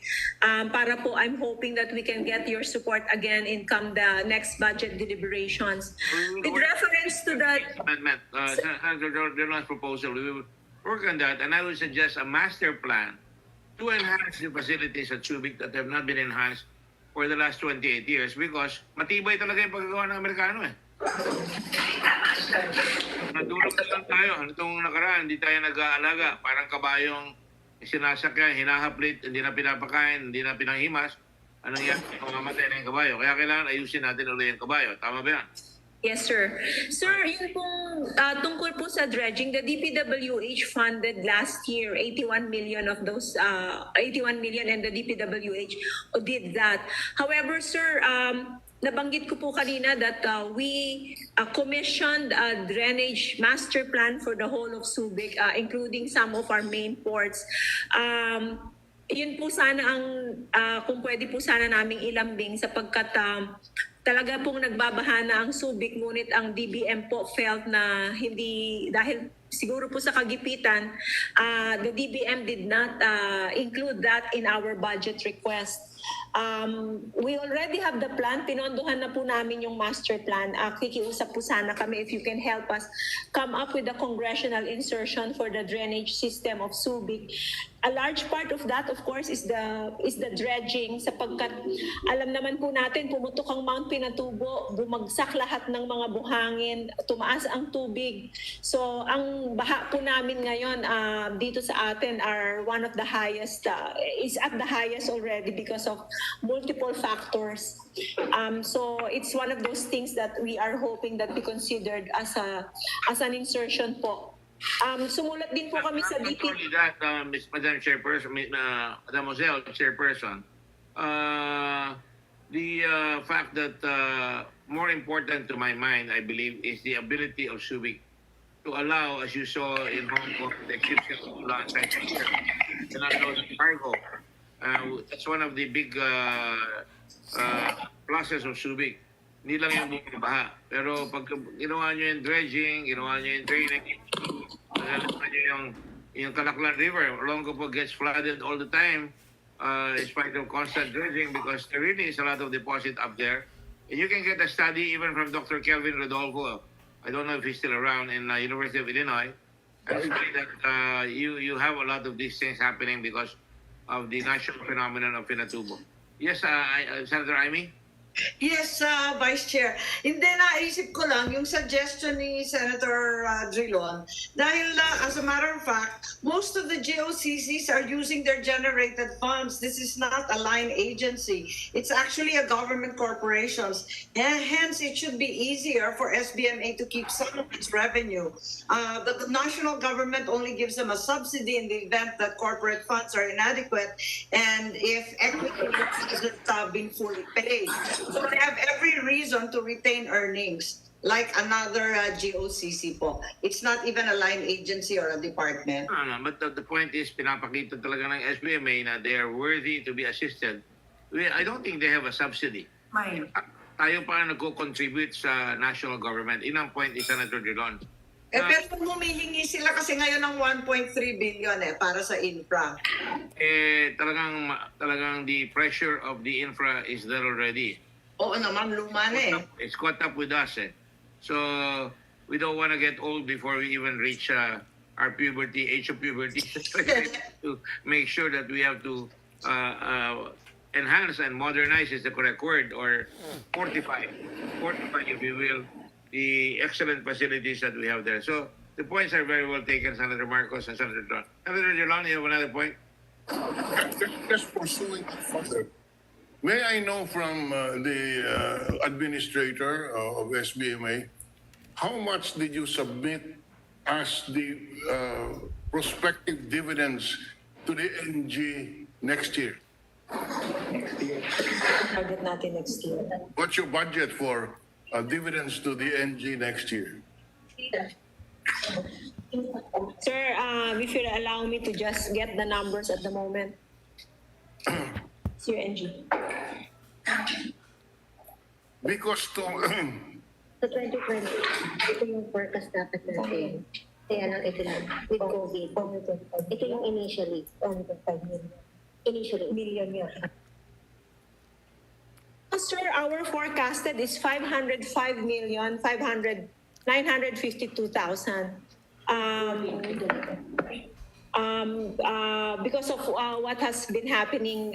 Para po, I'm hoping that we can get your support again in the next budget deliberations. With reference to that... Amendment, Senator Drilon's proposal, we will work on that, and I would suggest a master plan to enhance the facilities at Subic that have not been enhanced for the last 28 years because matibay talaga yung pagkagawa ng Amerikano eh. Nadulog na lang tayo. Itong nakaraan, hindi tayo nag-aalaga. Parang kabayong sinasakyan, hinahaplit, hindi na pinapakain, hindi na pinanghimas. Anong yan? Mamamatay na yung kabayo. Kaya kailangan ayusin natin ulit yung kabayo. Tama ba yan? Yes, sir. Sir, yun pong tungkol po sa dredging, the DPWH funded last year 81 million of those 81 million, and the DPWH did that. However, sir, nabanggit ko po kanina that we commissioned a drainage master plan for the whole of Subic, including some of our main ports. Yun po sana ang kung pwede po sana naming ilambing, sapagkat talaga pong nagbabaha na ang Subic, ngunit ang DBM po felt na hindi, dahil siguro po sa kagipitan, the DBM did not include that in our budget request. We already have the plan. Pinondohan na po namin yung master plan. Kikiusap po sana kami if you can help us come up with a congressional insertion for the drainage system of Subic. A large part of that, of course, is the dredging, sapagkat alam naman po natin, pumutok ang Mount Pinatubo, bumagsak lahat ng mga buhangin, tumaas ang tubig. So ang baha po namin ngayon dito sa atin are one of the highest, is at the highest already because of multiple factors. So it's one of those things that we are hoping that be considered as an insertion po. Sumulat din po kami sa DP. Not only that, Madam Chairperson, Madam Moselle, Chairperson, the fact that more important to my mind, I believe, is the ability of Subic to allow, as you saw in Hong Kong, the exception of last time here, to not load the cargo. That's one of the big pluses of Subic. Hindi lang yung bumabaha. Pero pag ginawa nyo yung dredging, ginawa nyo yung draining, ginawa nyo yung Kalaklan River, Olongapo gets flooded all the time, in spite of constant dredging, because there really is a lot of deposit up there. And you can get a study even from Dr. Kelvin Rodolfo. I don't know if he's still around in University of Illinois. And say that you have a lot of these things happening because of the natural phenomenon of Pinatubo. Yes, Senator Amy? Yes, Vice Chair. Hindi, naisip ko lang yung suggestion ni Senator Drilon. Dahil as a matter of fact, most of the GOCCs are using their generated funds. This is not a line agency. It's actually a government corporation. And hence, it should be easier for SBMA to keep some of its revenue. The national government only gives them a subsidy in the event that corporate funds are inadequate and if equity hasn't been fully paid. So they have every reason to retain earnings like another GOCC po. It's not even a line agency or a department. No, but the point is, pinapakita talaga ng SBMA na they are worthy to be assisted. I don't think they have a subsidy. Tayo pa ang nagko-contribute sa national government. Inang point is Senator Drilon. Pero humihingi sila kasi ngayon ng 1.3 billion para sa infra. Talagang the pressure of the infra is there already. Oo naman, luma na eh. It's caught up with us. So we don't want to get old before we even reach our puberty, age of puberty. To make sure that we have to enhance and modernize is the correct word, or fortify if you will, the excellent facilities that we have there. So the points are very well taken, Senator Marcos and Senator John. Senator John, you have another point? Just pursuing it further. May I know from the administrator of SBMA, how much did you submit as the prospective dividends to the NG next year? Target natin next year. What's your budget for dividends to the NG next year? Sir, if you allow me to just get the numbers at the moment. Sir NG. Because to Sa 2020, ito yung forecast dapat natin. Kaya lang ito lang, with COVID. Ito yung initially, 1.5 million. Initially, million yun. Sir, our forecasted is 505,952,000. Because of what has been happening,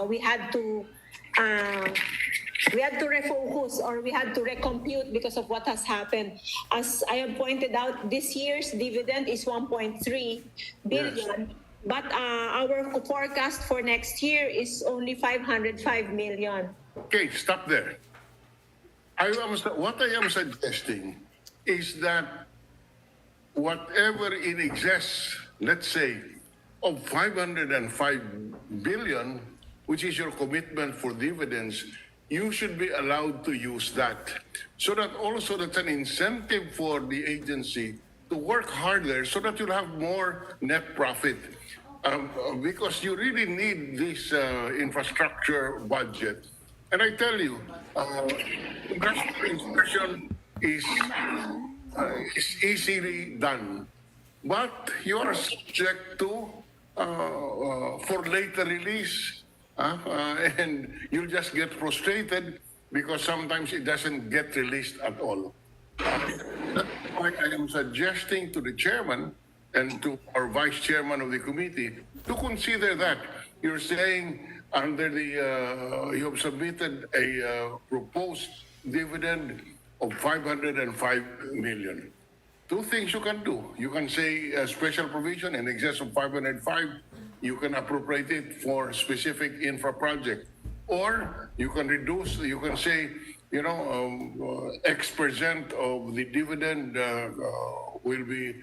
we had to refocus, or we had to recompute because of what has happened. As I have pointed out, this year's dividend is 1.3 billion, but our forecast for next year is only 505 million. okay, stop there. what I am suggesting is that whatever in excess, let's say, of 505 billion, which is your commitment for dividends, you should be allowed to use that. So that also that's an incentive for the agency to work harder so that you'll have more net profit. Because you really need this infrastructure budget. And I tell you, congressional insertion is easily done. But you are subject to for later release, and you'll just get frustrated because sometimes it doesn't get released at all. That's why I am suggesting to the chairman and to our vice chairman of the committee to consider that. You're saying under the, you have submitted a proposed dividend of 505 million. Two things you can do. You can say a special provision in excess of 505. You can appropriate it for specific infra project. Or you can reduce, you can say, X% of the dividend will be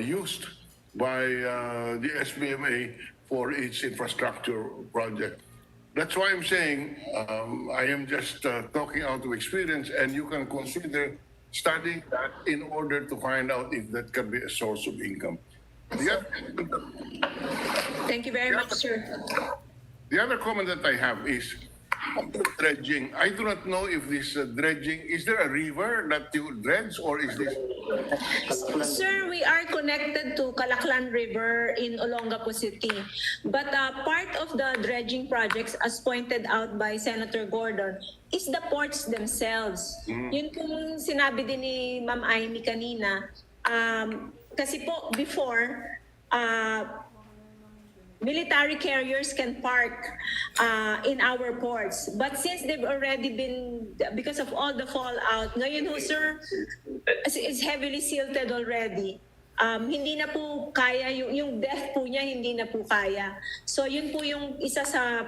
used by the SBMA for its infrastructure project. That's why I'm saying I am just talking out of experience, and you can consider studying that in order to find out if that can be a source of income. Thank you very much, sir. The other comment that I have is dredging. I do not know if this dredging, is there a river that you dredge, or is this? Sir, we are connected to Calaclan River in Olongapo City. But part of the dredging projects, as pointed out by Senator Gordon, is the ports themselves. Yun kung sinabi din ni Ma'am Aimee kanina. Kasi po, before, military carriers can park in our ports. But since they've already been, because of all the fallout, ngayon ho, sir, is heavily silted already. Hindi na po kaya, yung depth po niya, hindi na po kaya. So yun po yung isa sa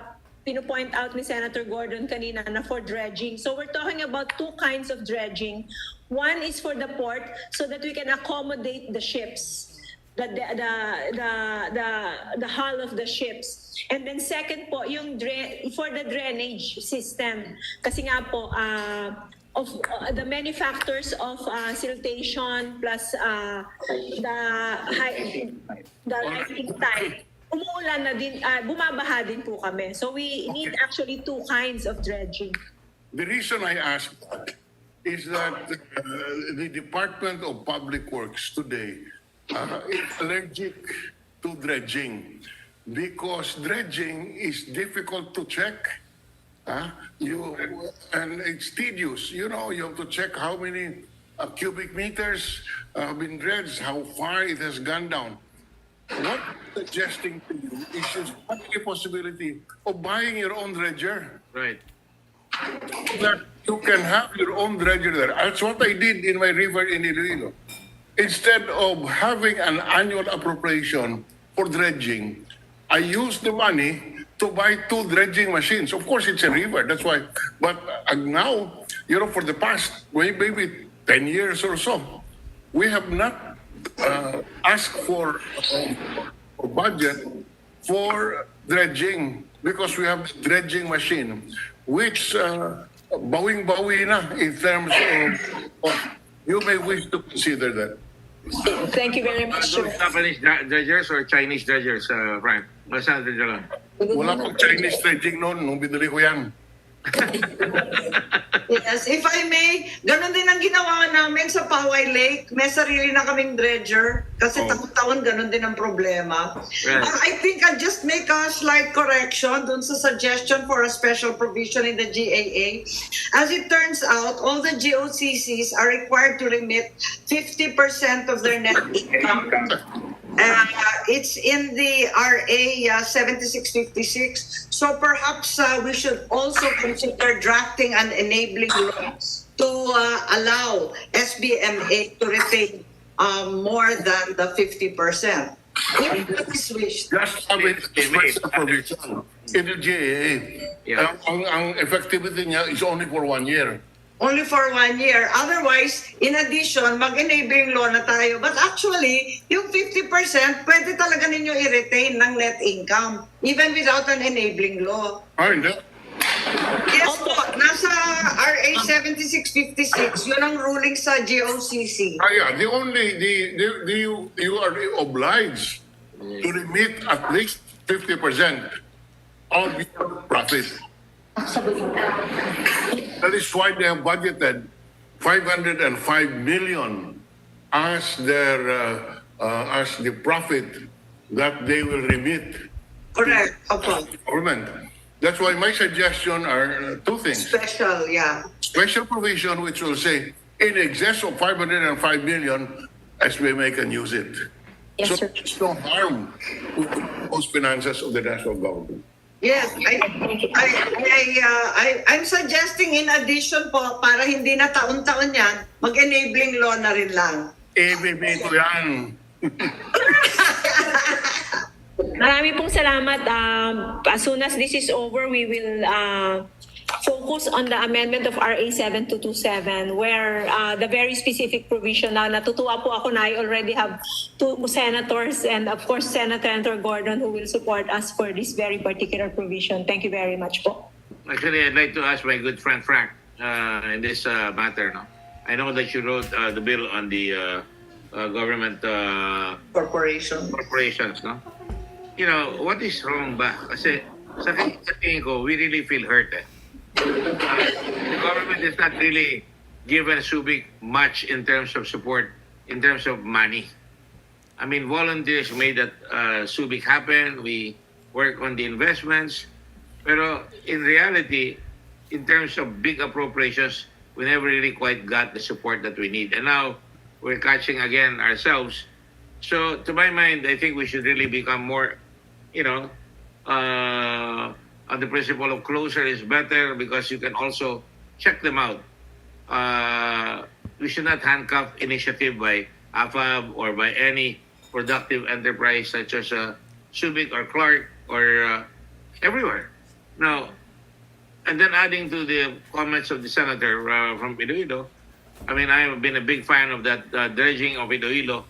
pino-point out ni Senator Gordon kanina na for dredging. So we're talking about two kinds of dredging. One is for the port so that we can accommodate the ships. The hull of the ships. And then second po, yung for the drainage system. Kasi nga po, of the many factors of siltation plus the rising tide, umuulan na din, bumabaha din po kami. So we need actually two kinds of dredging. The reason I ask that is that the Department of Public Works today is allergic to dredging because dredging is difficult to check. And it's tedious. You have to check how many cubic meters have been dredged, how far it has gone down. What I'm suggesting to you is just the possibility of buying your own dredger. Right. That you can have your own dredger there. That's what I did in my river in Iloilo. Instead of having an annual appropriation for dredging, I used the money to buy two dredging machines. Of course, it's a river, that's why. But now, for the past maybe 10 years or so, we have not asked for a budget for dredging because we have the dredging machine, which bawing-bawi na in terms of you may wish to consider that. Thank you very much, sir. Those Japanese dredgers or Chinese dredgers, Frank? Masaan din lang? Wala pang Chinese dredging noon nung binili ko yan. Yes, if I may, ganun din ang ginawa namin sa Poway Lake. May sarili na kaming dredger kasi taon-taon ganun din ang problema. Right. I think I'll just make a slight correction dun sa suggestion for a special provision in the GAA. As it turns out, all the GOCCs are required to remit 50% of their net income. It's in the RA 7656. So perhaps we should also consider drafting an enabling law to allow SBMA to retain more than the 50%. If it is wished. Just have it special provision in the GAA. Yeah. Ang effectivity niya is only for 1 year. only for 1 year. Otherwise, in addition, mag-enabling law na tayo. But actually, yung 50%, pwede talaga ninyo i-retain ng net income, even without an enabling law. Ay, hindi. Yes po, nasa RA 7656, yun ang ruling sa GOCC. Yeah, you are obliged to remit at least 50% of your profit. That is why they have budgeted 505 million as as the profit that they will remit Correct, opo. to the government. That's why my suggestion are two things. Special, yeah. Special provision which will say in excess of 505 million, SBMA can use it. Yes, So sir. there's no harm to those finances of the national government. Yes, I'm suggesting in addition po, para hindi na taon-taon yan, mag-enabling law na rin lang. ABB ko yan. Marami pong salamat. As soon as this is over, we will focus on the amendment of RA 7227 where the very specific provision na natutuwa po ako na I already have two senators and of course Senator Gordon who will support us for this very particular provision. Thank you very much po. Actually, I'd like to ask my good friend Frank in this matter. No, I know that you wrote the bill on the government corporations. No, you know what is wrong ba? Kasi sa tingin ko, we really feel hurt. The government is not really given Subic much in terms of support, in terms of money. I mean, volunteers made that Subic happen. We work on the investments. Pero in reality, in terms of big appropriations, we never really quite got the support that we need. And now, we're catching again ourselves. So, to my mind, I think we should really become more, on the principle of closer is better because you can also check them out. We should not handcuff initiative by AFAB or by any productive enterprise such as Subic or Clark or everywhere. Now, and then adding to the comments of the senator from Iloilo, I mean, I have been a big fan of that dredging of Iloilo.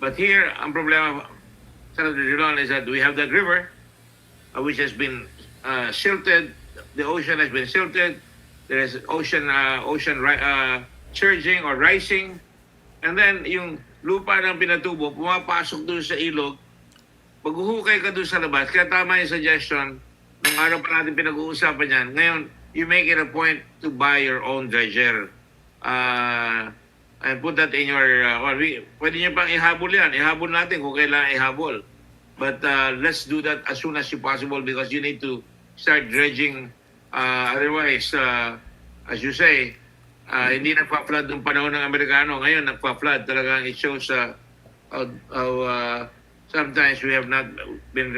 But here, ang problema, Senator Drilon, is that we have that river which has been silted. The ocean has been silted. There is ocean surging or rising. And then, yung lupa ng pinatubo, pumapasok doon sa ilog. Maghuhukay ka doon sa labas. Kaya tama yung suggestion. Nung araw pa natin pinag-uusapan yan. Ngayon, you make it a point to buy your own dredger. And put that in your... pwede nyo pang ihabol yan. Ihabol natin kung kailangan ihabol. But let's do that as soon as possible because you need to start dredging. Otherwise, as you say, hindi nagpa-flood ng panahon ng Amerikano. Ngayon, nagpa-flood. Talagang it shows how sometimes we have been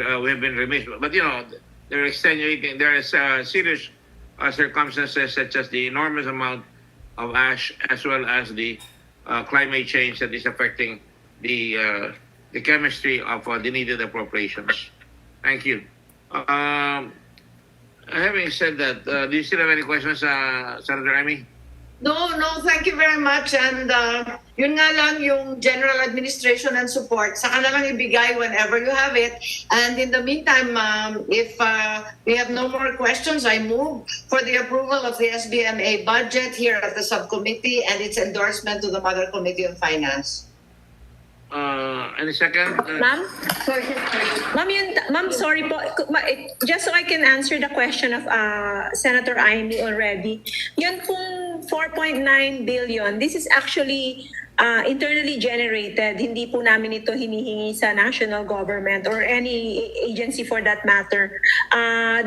remiss. But they're extenuating. There is serious circumstances such as the enormous amount of ash as well as the climate change that is affecting the chemistry of the needed appropriations. Thank you. Having said that, do you still have any questions, Senator Amy? No, thank you very much. And yun nga lang yung general administration and support. Saka na lang ibigay whenever you have it. And in the meantime, if we have no more questions, I move for the approval of the SBMA budget here at the subcommittee and its endorsement to the Mother Committee on Finance. Any second? Ma'am, sorry po. Just so I can answer the question of Senator Amy already. Yun pong 4.9 billion, this is actually internally generated. Hindi po namin ito hinihingi sa national government or any agency for that matter.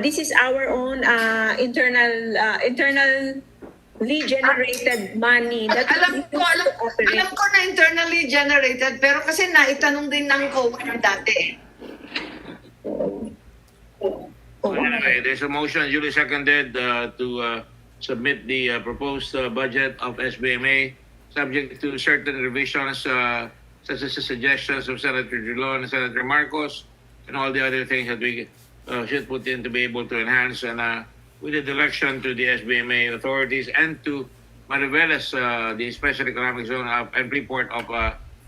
This is our own internally generated money that Alam ko na internally generated, pero kasi naitanong din ng COA dati. Anyway, there's a motion duly seconded to submit the proposed budget of SBMA subject to certain revisions such as the suggestions of Senator Drilon and Senator Marcos and all the other things that we should put in to be able to enhance and with the direction to the SBMA authorities and to Mariveles, the Special Economic Zone and Freeport of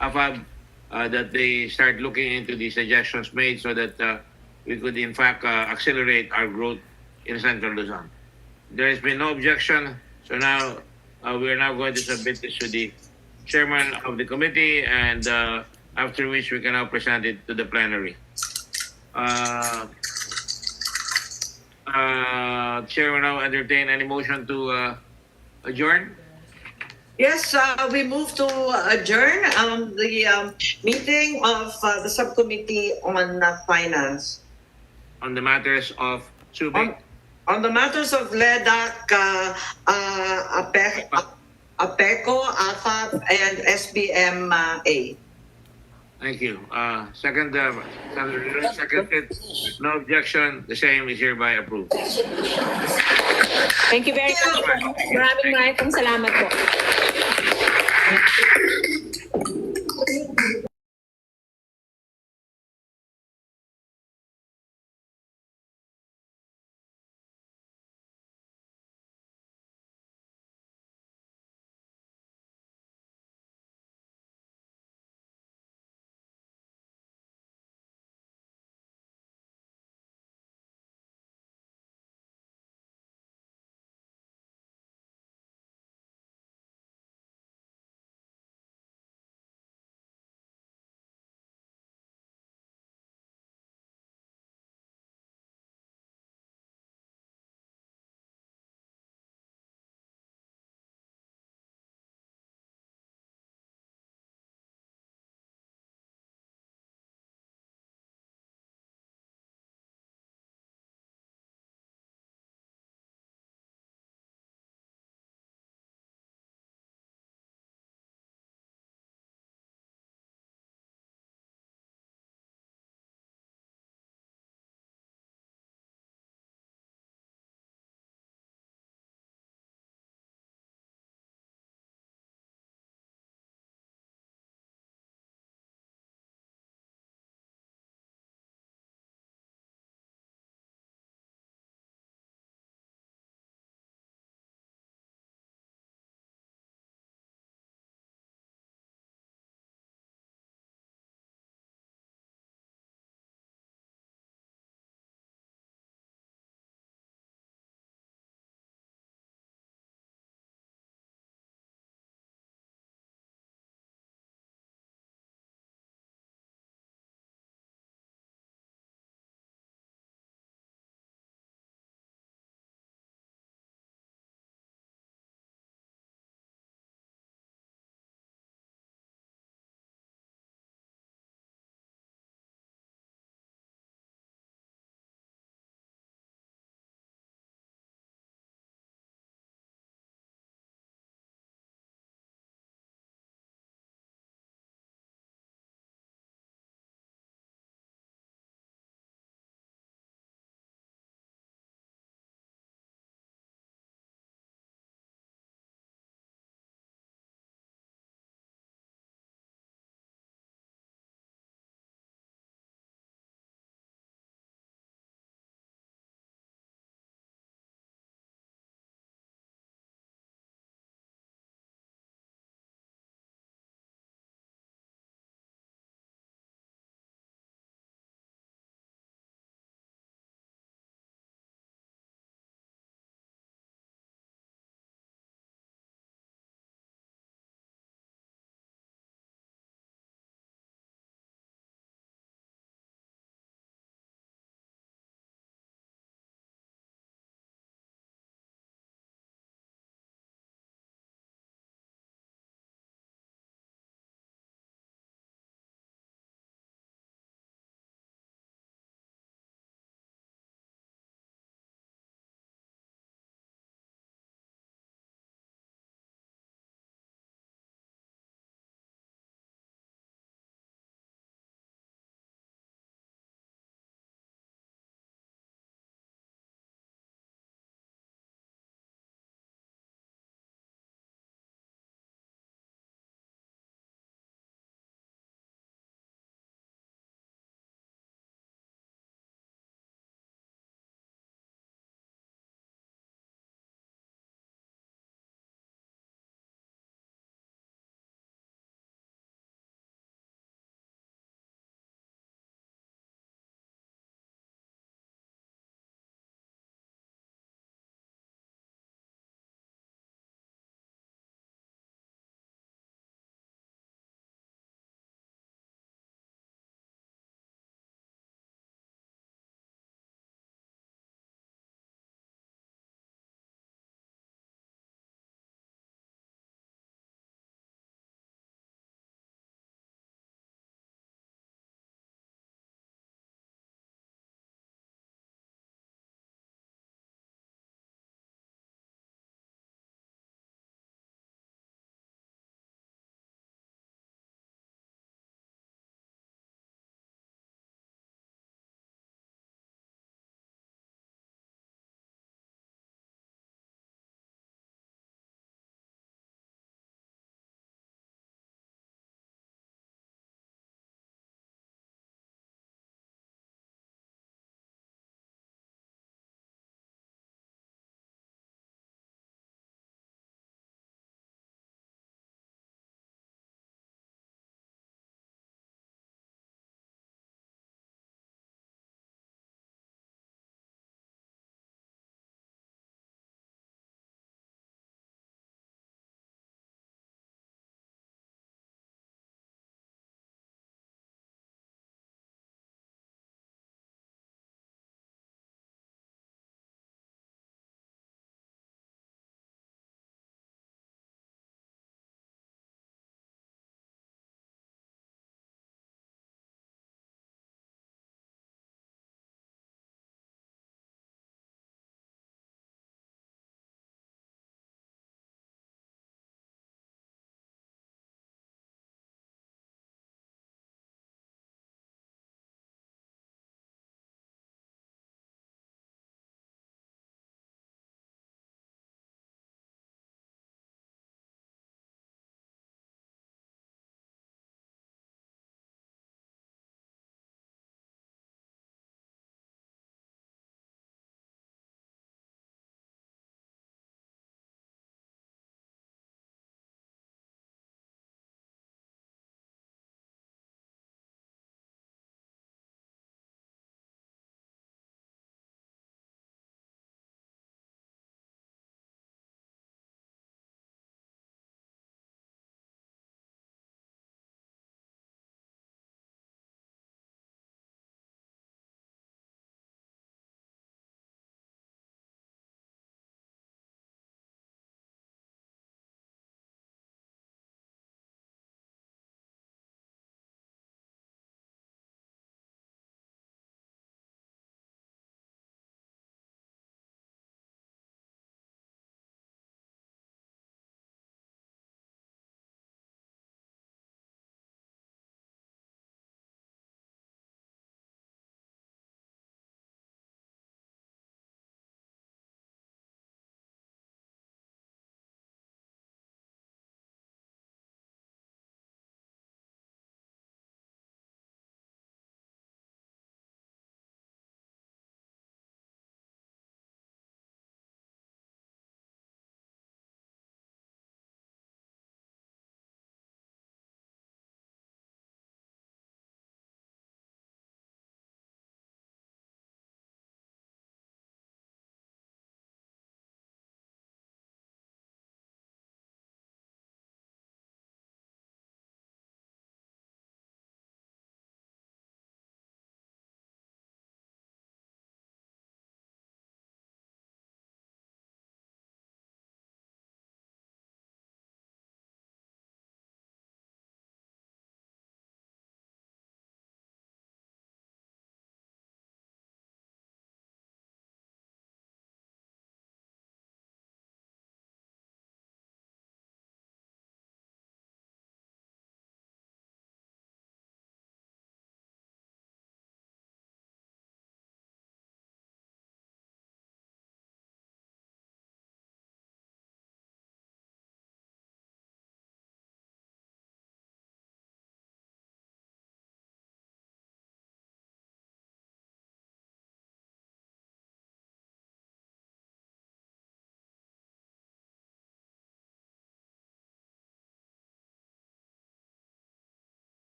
AFAB, that they start looking into the suggestions made so that we could in fact accelerate our growth in Central Luzon. There has been no objection, so now we are now going to submit this to the chairman of the committee, and after which we can now present it to the plenary. Chair will now entertain any motion to adjourn. Yes, we move to adjourn the meeting of the subcommittee on finance. On the matters of Subic. On the matters of LEDAC, APECO, AFAP, and SBMA. Thank you. Second, no objection. The same is hereby approved. Thank you very much. Maraming salamat po.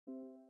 Thank